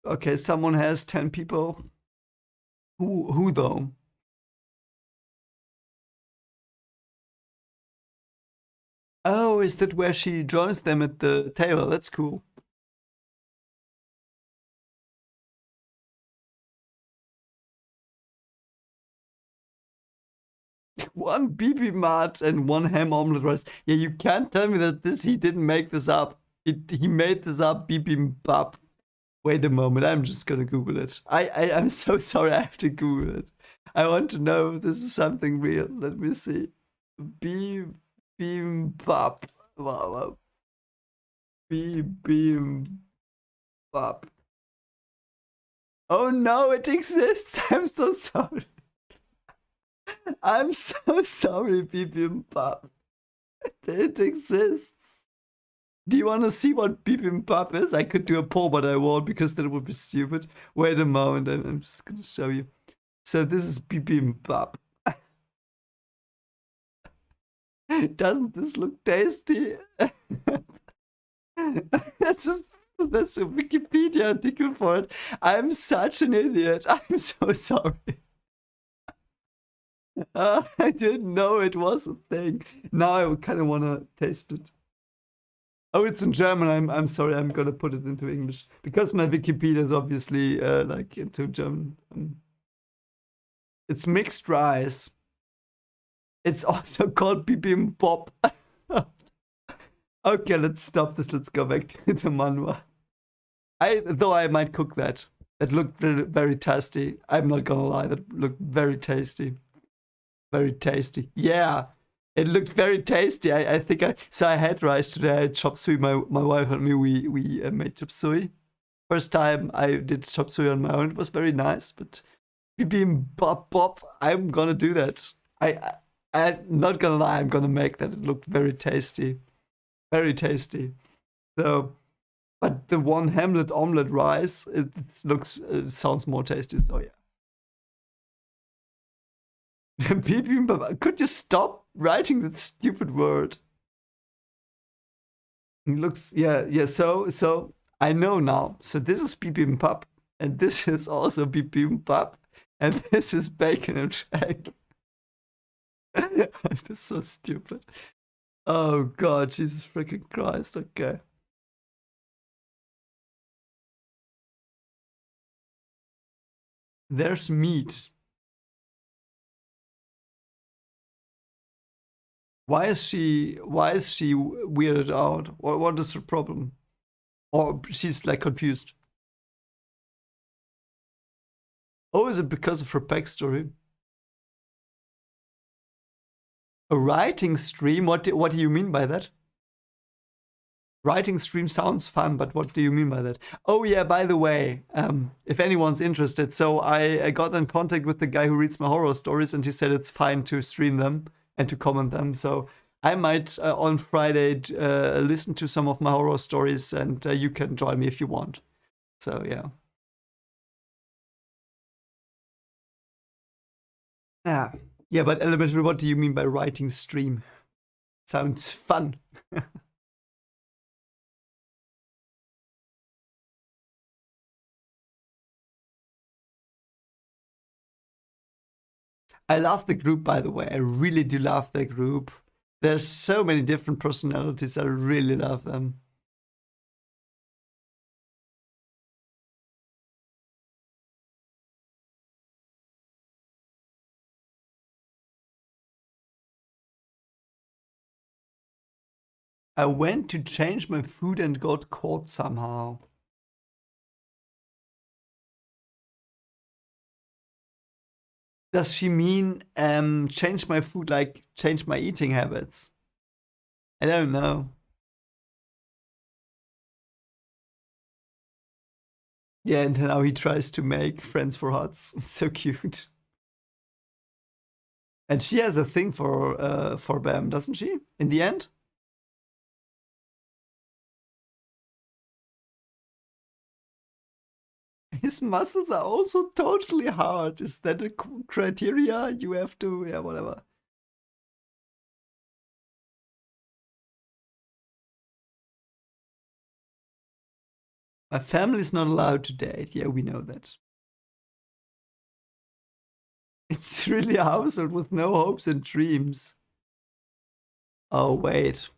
Okay, someone has 10 people. Who though? Oh, is that where she joins them at the table? That's cool. One BB mat and one ham omelet rice. Yeah, you can't tell me that he didn't make this up. He made this up, bibimbap. Wait a moment, I'm just gonna Google it. I'm so sorry, I have to Google it. I want to know if this is something real. Let me see. Bibimbap. Wow. Bibimbap. Oh no, it exists. I'm so sorry. I'm so sorry, bibimbap. It exists. Do you want to see what bibimbap is? I could do a poll, but I won't because that would be stupid. Wait a moment, I'm just gonna show you. So this is bibimbap. Doesn't this look tasty? That's a Wikipedia article for it. I'm such an idiot. I'm so sorry. I didn't know it was a thing. Now I kind of want to taste it. Oh, it's in German. I'm sorry. I'm gonna put it into English because my Wikipedia is obviously like into German. It's mixed rice. It's also called bibimbap. Okay, let's stop this. Let's go back to the manhwa. Though I might cook that. It looked very, very tasty. I'm not gonna lie. That looked very tasty. Very tasty. Yeah. It looked very tasty. I think I had rice today. I had chop suey. My wife and me we made chop suey. First time I did chop suey on my own. It was very nice. But bibimbap, I'm gonna do that. I'm not gonna lie. I'm gonna make that. It looked very tasty, very tasty. So, but the one Hamlet omelet rice, it sounds more tasty. So yeah. Bibimbap. Could you stop writing that stupid word? It looks, yeah. So I know now. So this is bibimbap, and this is also bibimbap, and this is bacon and egg. This is so stupid. Oh God, Jesus freaking Christ. Okay. There's meat. Why is she weirded out? What is her problem? Or she's like confused. Oh, is it because of her backstory? A writing stream? What do you mean by that? Writing stream sounds fun, but what do you mean by that? Oh yeah, by the way, if anyone's interested, so I got in contact with the guy who reads my horror stories, and he said it's fine to stream them and to comment them. So I might on Friday listen to some of my horror stories, and you can join me if you want. So yeah. Yeah, but Elementary, what do you mean by writing stream? Sounds fun. I love the group, by the way. I really do love the group. There's so many different personalities. I really love them. I went to change my food and got caught somehow. Does she mean change my food, like change my eating habits? I don't know. Yeah, and now he tries to make friends for huts. So cute. And she has a thing for Bam, doesn't she? In the end? His muscles are also totally hard. Is that a criteria you have to? Yeah, whatever. My family's not allowed to date. Yeah, we know that. It's really a household with no hopes and dreams. Oh, wait.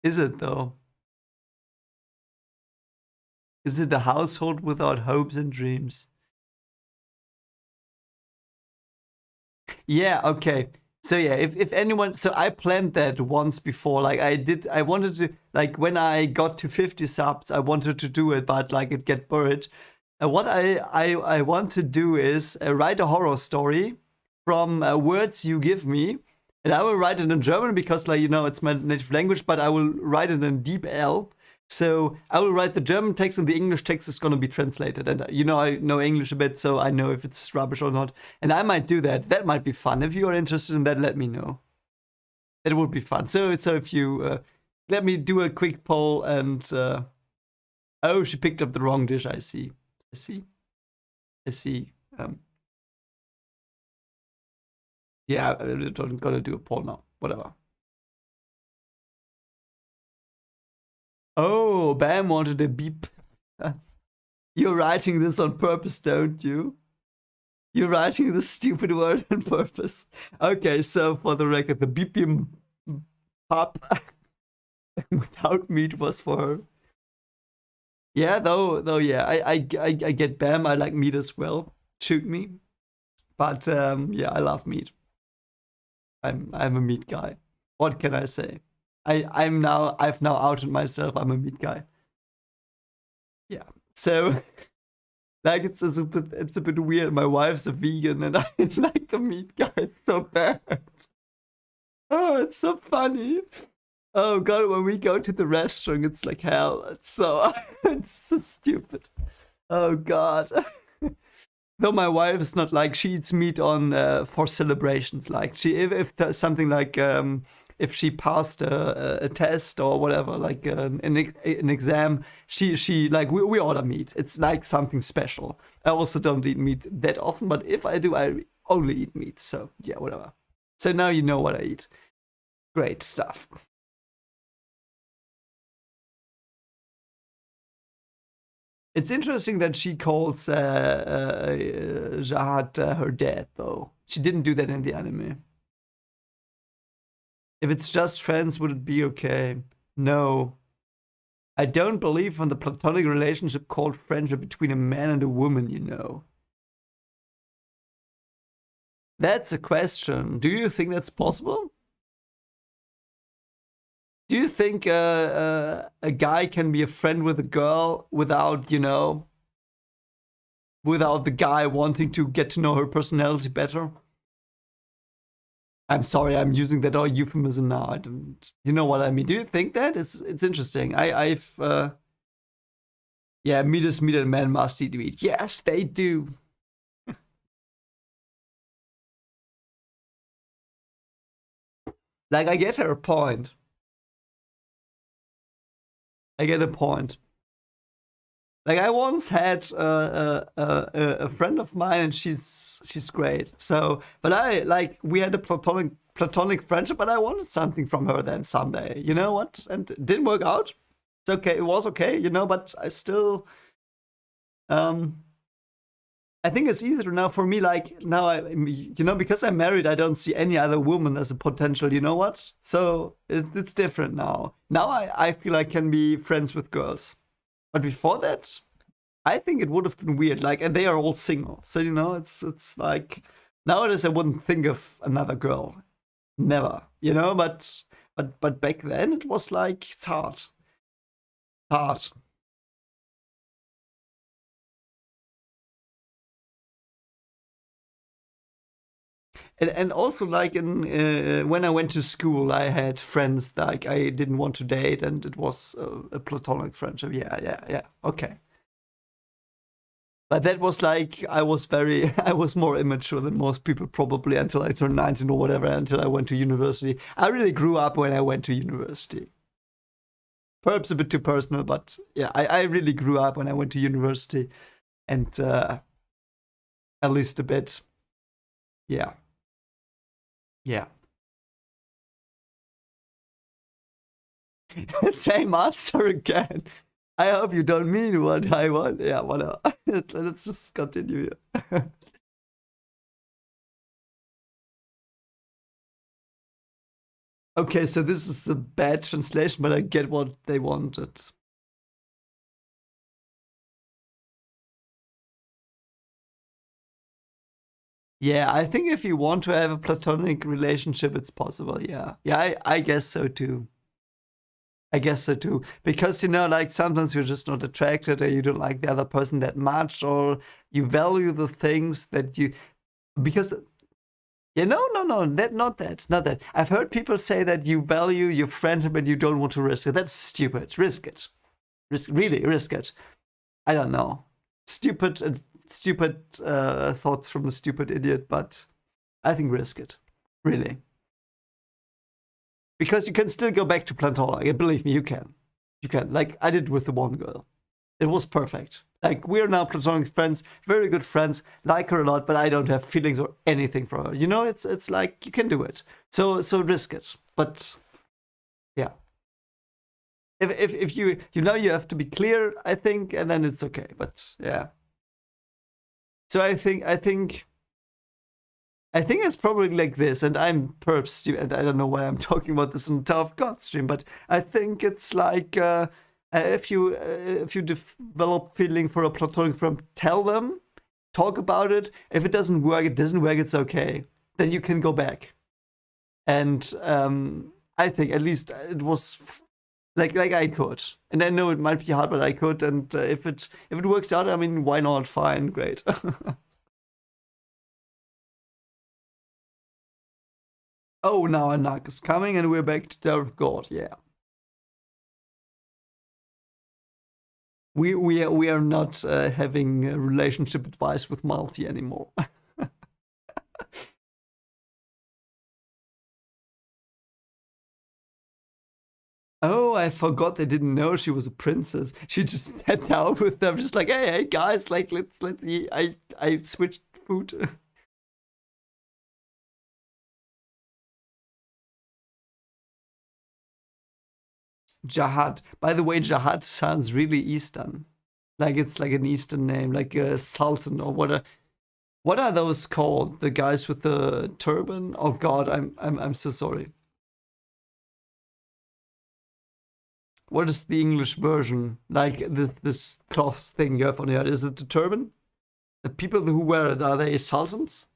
Is it though? Is it a household without hopes and dreams? Yeah, okay. So yeah, if anyone, so I planned that once before. Like I wanted to, like when I got to 50 subs, I wanted to do it, but like it get buried. What I want to do is write a horror story from words you give me, and I will write it in German because, like, it's my native language, but I will write it in Deep L. So I will write the German text, and the English text is gonna be translated. And I know English a bit, so I know if it's rubbish or not. And I might do that. That might be fun. If you are interested in that, let me know. That would be fun. So if you let me do a quick poll, and oh, she picked up the wrong dish. I see. I see. Yeah, I'm gonna do a poll now. Whatever. Oh, Bam wanted a beep. You're writing this on purpose, don't you? You're writing this stupid word on purpose. Okay, so for the record, the beep pop without meat was for her. Yeah, though, yeah, I get Bam. I like meat as well. Shoot me, but yeah, I love meat. I'm a meat guy. What can I say? I've now outed myself. I'm a meat guy. Yeah. So like it's a bit weird. My wife's a vegan and I like the meat guy. It's so bad. Oh, it's so funny. Oh god, when we go to the restaurant, it's like hell. It's so it's so stupid. Oh god. Though my wife is not like, she eats meat on for celebrations. Like if there's something like if she passed a test or whatever, like an exam, she like we order meat. It's like something special. I also don't eat meat that often, but if I do, I only eat meat. So yeah, whatever. So now you know what I eat. Great stuff. It's interesting that she calls Jahad her dad, though. She didn't do that in the anime. If it's just friends, would it be okay? No. I don't believe in the platonic relationship called friendship between a man and a woman, That's a question. Do you think that's possible? Do you think a guy can be a friend with a girl without, without the guy wanting to get to know her personality better? I'm sorry, I'm using that all euphemism now. I don't, you know what I mean? Do you think that? It's interesting. I've yeah, meat and men must eat meat. Yes, they do. Like I get her point. I get a point. Like I once had a friend of mine, and she's great. So, but I like we had a platonic friendship, but I wanted something from her then someday. You know what? And it didn't work out. It's okay. It was okay, but I still um I think it's easier now for me. Like now, because I'm married, I don't see any other woman as a potential. You know what? So it's different now. Now I feel I can be friends with girls, but before that, I think it would have been weird. Like, and they are all single, so it's like nowadays I wouldn't think of another girl, never. But back then it was like it's hard. And also like in when I went to school, I had friends like I didn't want to date, and it was a platonic friendship. Yeah, yeah, yeah. Okay, but that was like I was more immature than most people probably until I turned 19 or whatever. Until I went to university, I really grew up when I went to university. Perhaps a bit too personal, but yeah, I really grew up when I went to university, and at least a bit. Yeah, yeah. Same answer again. I hope you don't mean what I want. Yeah, whatever. Let's just continue here. Okay, so this is a bad translation, but I get what they wanted. Yeah, I think if you want to have a platonic relationship, it's possible. Yeah, yeah, I guess so too. I guess so too. Because, like sometimes you're just not attracted, or you don't like the other person that much, or you value the things that you. Because, yeah, no, not that. I've heard people say that you value your friendship and you don't want to risk it. That's stupid. Risk it. Really, risk it. I don't know. Stupid thoughts from a stupid idiot, but I think risk it. Really. Because you can still go back to platonic. Believe me, you can. You can. Like I did with the one girl. It was perfect. Like we're now platonic friends, very good friends, like her a lot, but I don't have feelings or anything for her. It's like you can do it. So risk it. But yeah. If you have to be clear, I think, and then it's okay. But yeah. So I think it's probably like this, and I'm perhaps stupid. I don't know why I'm talking about this in the Tower of God stream, but I think it's like if you develop feeling for a platonic friend, tell them, talk about it. If it doesn't work, it doesn't work. It's okay. Then you can go back. And I think at least it was like I could, and I know it might be hard, but I could. And if it works out, I mean, why not? Fine, great. Oh, now Anak is coming, and we're back to Tower of God. Yeah, we are not having a relationship advice with Malti anymore. Oh, I forgot they didn't know she was a princess. She just sat down with them, just like, hey guys, like let's eat. I switched food. Jahad. By the way, Jahad sounds really Eastern. Like it's like an Eastern name, like a Sultan or what. What are those called? The guys with the turban? Oh God, I'm so sorry. What is the English version? Like this cloth thing you have on your head? Is it the turban? The people who wear it, are they sultans?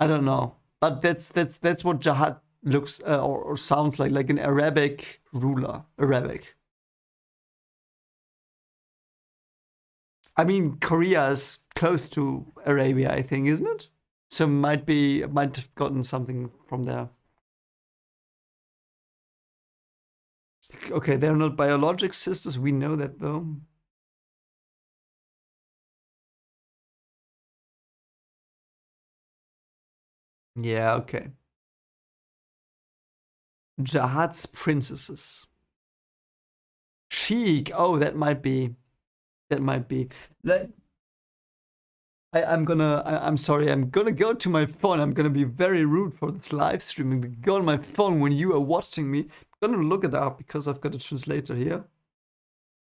I don't know, but that's what Jihad looks or sounds like an Arabic ruler. Arabic. I mean, Korea is close to Arabia, I think, isn't it? So might have gotten something from there. Okay, they're not biologic sisters. We know that though. Yeah, okay. Jihad's princesses. Sheik. Oh, that might be. That might be. I'm sorry. I'm gonna go to my phone. I'm gonna be very rude for this live streaming. Go on my phone when you are watching me. I'm gonna look it up because I've got a translator here.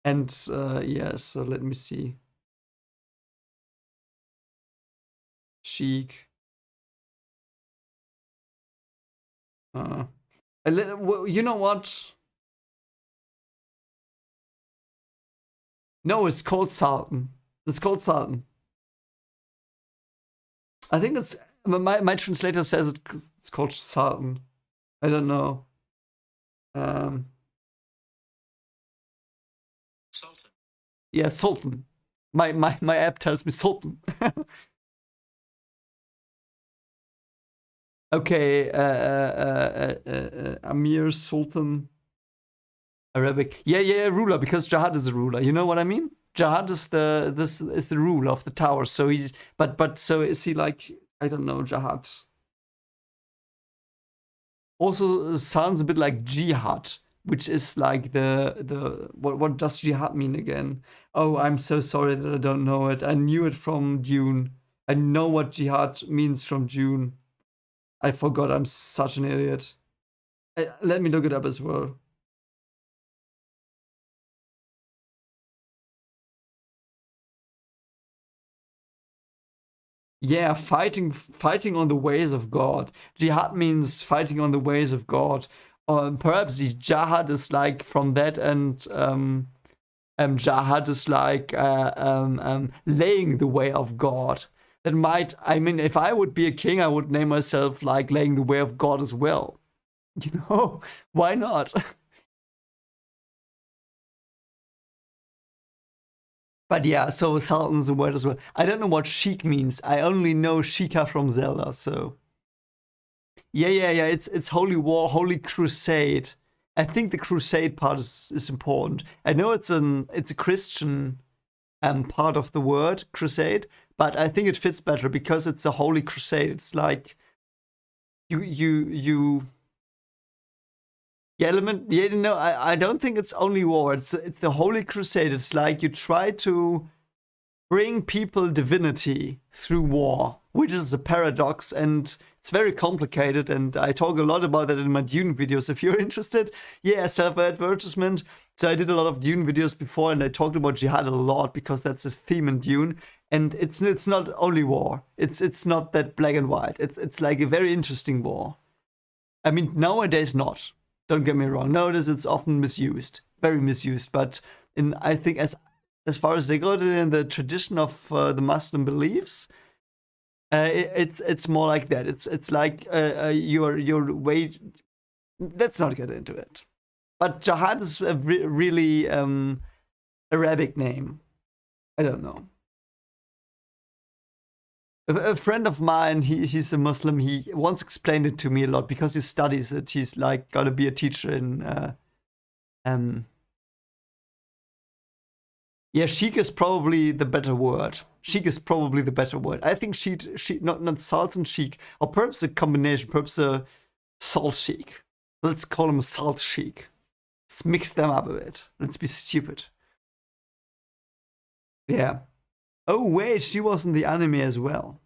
And yeah, so let me see. Sheik. You know what? No, it's called Sultan. It's called Sultan. I think it's my translator says it's called Sultan. I don't know. Sultan. Yeah, Sultan. My app tells me Sultan. Okay, Amir, Sultan, Arabic. Yeah, ruler, because Jihad is a ruler. You know what I mean? Jihad is the ruler of the tower. So he's but so is he like, I don't know, Jihad. Also sounds a bit like jihad, which is like the what does jihad mean again? Oh, I'm so sorry that I don't know it. I knew it from Dune. I know what jihad means from Dune. I forgot. I'm such an idiot. Let me look it up as well. Yeah, fighting on the ways of God. Jihad means fighting on the ways of God. Perhaps the jihad is like from that, and jihad is like laying the way of God. That might, I mean, if I would be a king, I would name myself like laying the way of God as well. You know, why not? But yeah, so Sultan is a word as well. I don't know what Sheik means. I only know Sheikah from Zelda, so. Yeah. It's Holy War, Holy Crusade. I think the crusade part is important. I know it's a Christian part of the word crusade, but I think it fits better because it's a holy crusade. It's like you yeah, element. Yeah, no, I don't think it's only war. It's the holy crusade. It's like you try to bring people divinity through war, which is a paradox, and it's very complicated. And I talk a lot about that in my Dune videos. If you're interested, yeah, self-advertisement. So I did a lot of Dune videos before, and I talked about jihad a lot because that's a theme in Dune. And it's not only war. It's not that black and white. It's like a very interesting war. I mean, nowadays not. Don't get me wrong. Nowadays it's often misused, very misused. But I think as far as they go in the tradition of the Muslim beliefs, it's more like that. It's like your way. Let's not get into it. But jihad is a really Arabic name. I don't know. A friend of mine, he's a Muslim. He once explained it to me a lot because he studies it. He's like got to be a teacher in. Yeah, chic is probably the better word. Chic is probably the better word. I think she not Sultan chic, or perhaps a combination, perhaps a salt chic. Let's call him a salt chic. Let's mix them up a bit. Let's be stupid. Yeah. Oh wait, she was in the anime as well.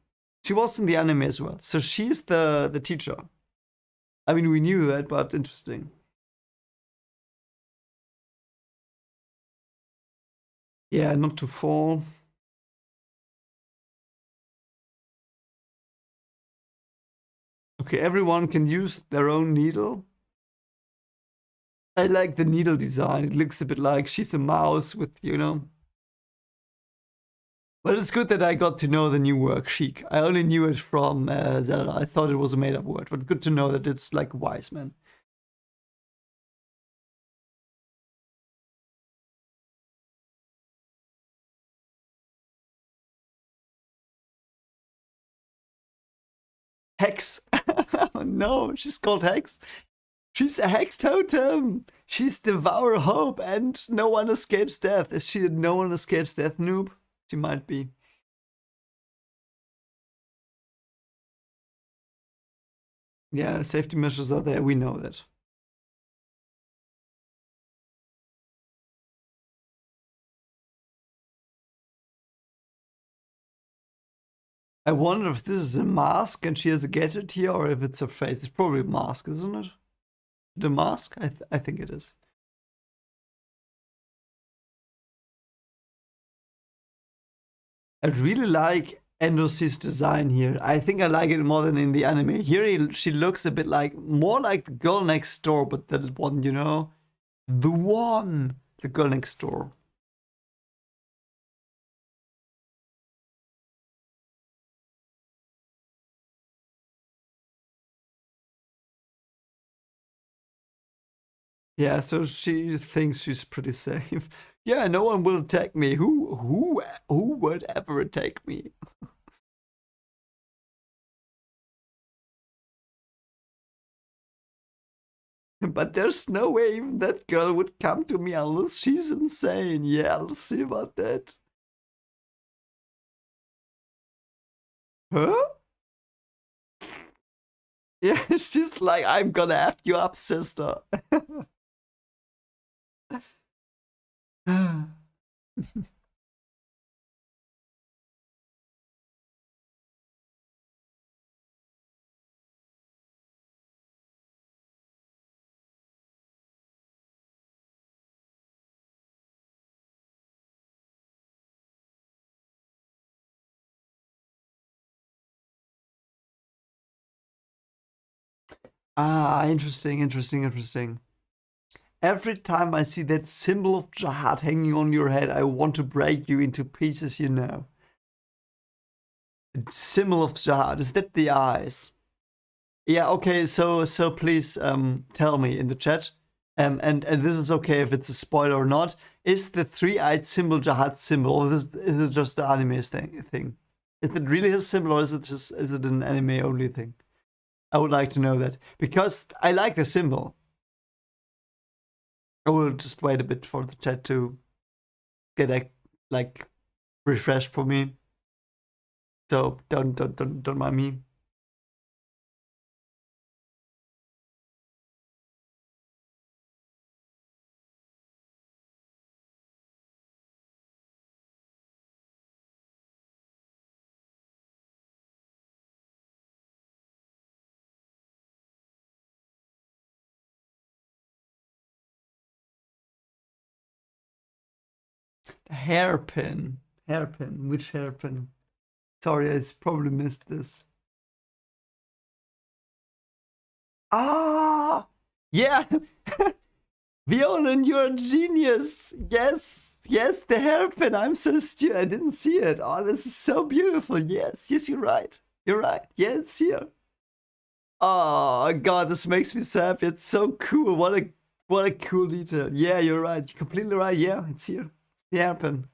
She was in the anime as well. So she's the teacher. I mean, we knew that, but interesting. Yeah, not to fall. Okay, everyone can use their own needle. I like the needle design. It looks a bit like she's a mouse with, you know. But it's good that I got to know the new word, chic. I only knew it from Zelda. I thought it was a made-up word, but good to know that it's like wise man. Hex. No, she's called Hex. She's a Hex totem. She's devour hope and no one escapes death. Is she a no one escapes death noob? She might be. Yeah, safety measures are there. We know that. I wonder if this is a mask and she has a gadget here or if it's her face. It's probably a mask, isn't it? The mask? I think it is. I really like Endos's design here. I think I like it more than in the anime. Here she looks a bit like, more like the girl next door, but that one, you know? The one! The girl next door. Yeah, so she thinks she's pretty safe. Yeah, no one will attack me. Who would ever attack me? But there's no way even that girl would come to me unless she's insane. Yeah, I'll see about that. Huh? Yeah, she's like, I'm gonna F you up, sister. Ah, interesting, interesting, interesting. Every time I see that symbol of jihad hanging on your head, I want to break you into pieces, you know. The symbol of jihad, is that the eyes? Yeah, okay, so please tell me in the chat. And this is okay if it's a spoiler or not. Is the three-eyed symbol jihad symbol, or is it just the anime thing? Is it really his symbol, or is it an anime only thing? I would like to know that because I like the symbol. I will just wait a bit for the chat to get like refreshed for me. So don't mind me. Hairpin. Hairpin. Which hairpin? Sorry, I probably missed this. Ah! Yeah! Violin, you're a genius! Yes! Yes, the hairpin. I'm so stupid. I didn't see it. Oh, this is so beautiful. Yes, yes, you're right. You're right. Yeah, it's here. Oh god, this makes me so happy. It's so cool. What a cool detail. Yeah, you're right. You're completely right. Yeah, it's here. It's the hairpin.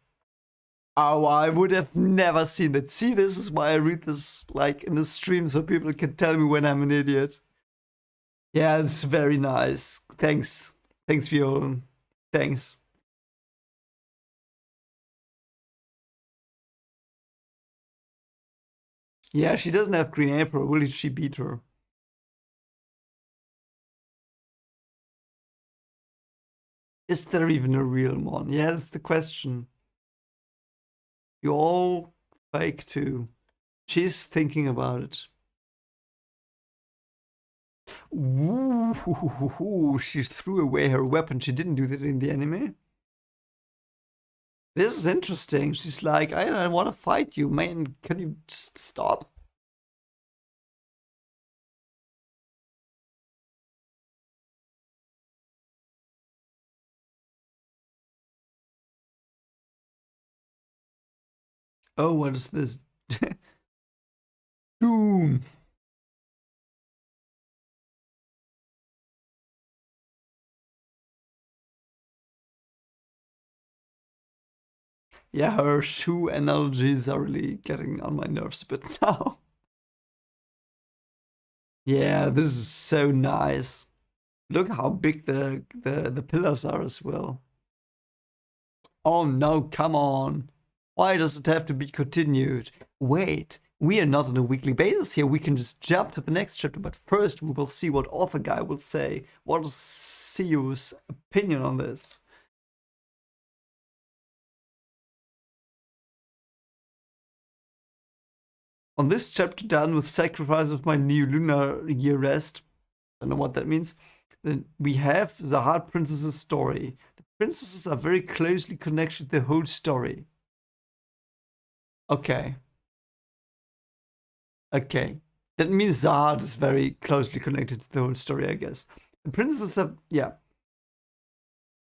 Oh, I would have never seen it. See, this is why I read this like in the stream so people can tell me when I'm an idiot. Yeah, it's very nice. Thanks. Thanks, Viola. Thanks. Yeah, she doesn't have Green April. Will she beat her? Is there even a real one? Yeah, that's the question. You all fake too. She's thinking about it. Ooh, she threw away her weapon. She didn't do that in the anime. This is interesting. She's like, I don't want to fight you, man. Can you just stop? Oh, what is this? Doom. Yeah, her shoe analogies are really getting on my nerves a bit now. Yeah, this is so nice. Look how big the pillars are as well. Oh no, come on. Why does it have to be continued? Wait, we are not on a weekly basis here. We can just jump to the next chapter, but first we will see what author guy will say. What is Seo's opinion on this? On this chapter done with sacrifice of my new lunar year rest, I don't know what that means, then we have the Heart Princess's story. The princesses are very closely connected to the whole story. Okay. Okay. That means the heart is very closely connected to the whole story, I guess. The princesses have, yeah.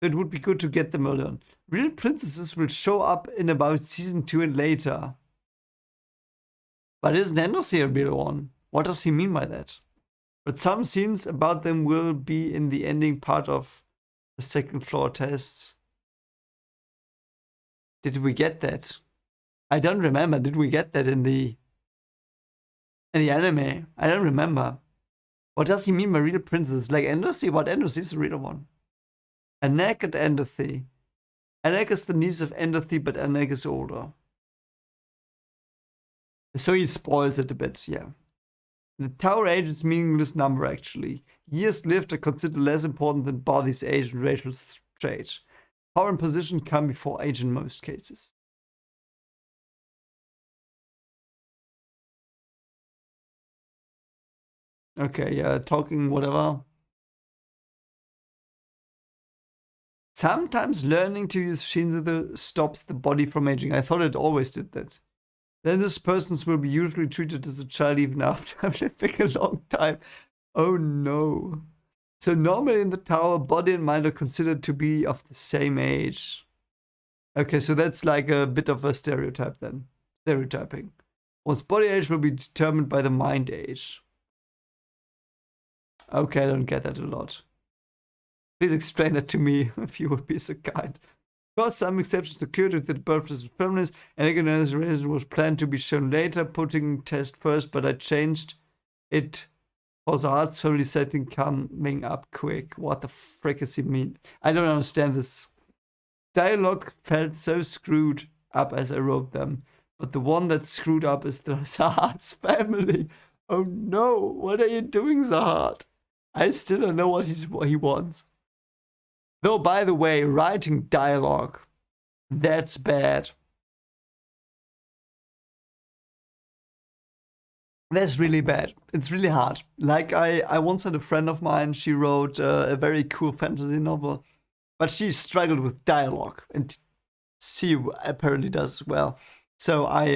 It would be good to get them all on. Real princesses will show up in about season 2 and later. But isn't Anderson a real one? What does he mean by that? But some scenes about them will be in the ending part of the second floor tests. Did we get that? I don't remember. Did we get that in the anime? I don't remember. What does he mean by real princess? Like Endothy? What Endothy is the real one? Anak and Endothy. Anak is the niece of Endothy, but Anak is older. So he spoils it a bit, yeah. The Tower age is a meaningless number, actually. Years lived are considered less important than bodies age and racial trait. Power and position come before age in most cases. Okay, yeah, talking whatever. Sometimes learning to use Shinzo stops the body from aging. I thought it always did that. Then this person will be usually treated as a child even after living a long time. Oh no. So normally in the tower, body and mind are considered to be of the same age. Okay, so that's like a bit of a stereotype then. Stereotyping. One's body age will be determined by the mind age. Okay, I don't get that a lot. Please explain that to me, if you would be so kind. Of course, some exceptions occurred with the purpose of feminist, and organization was planned to be shown later, putting test first, but I changed it for the Hearts family setting coming up quick. What the frick does he mean? I don't understand this. Dialogue felt so screwed up as I wrote them, but the one that's screwed up is the Zahart's family. Oh no, what are you doing, Zahart? I still don't know what he wants. Though, by the way, writing dialogue, that's bad. That's really bad. It's really hard. Like, I once had a friend of mine, she wrote a very cool fantasy novel, but she struggled with dialogue, and she apparently does as well. So I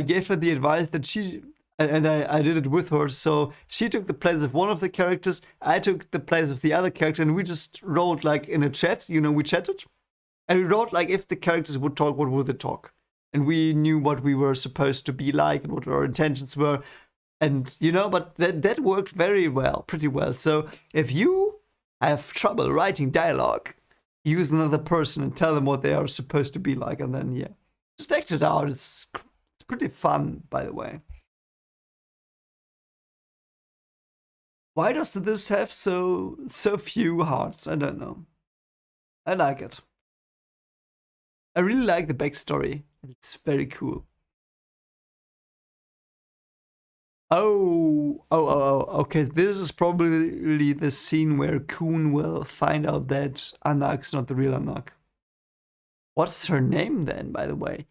gave her the advice that I did it with her. So she took the place of one of the characters, I took the place of the other character, and we just wrote like in a chat, we chatted. And we wrote like if the characters would talk, what would they talk? And we knew what we were supposed to be like and what our intentions were. And, but that worked very well, pretty well. So if you have trouble writing dialogue, use another person and tell them what they are supposed to be like. And then, yeah, just act it out. It's pretty fun, by the way. Why does this have so few hearts? I don't know. I like it. I really like the backstory. It's very cool. Oh, okay. This is probably the scene where Kuhn will find out that Anak's not the real Anak. What's her name then, by the way?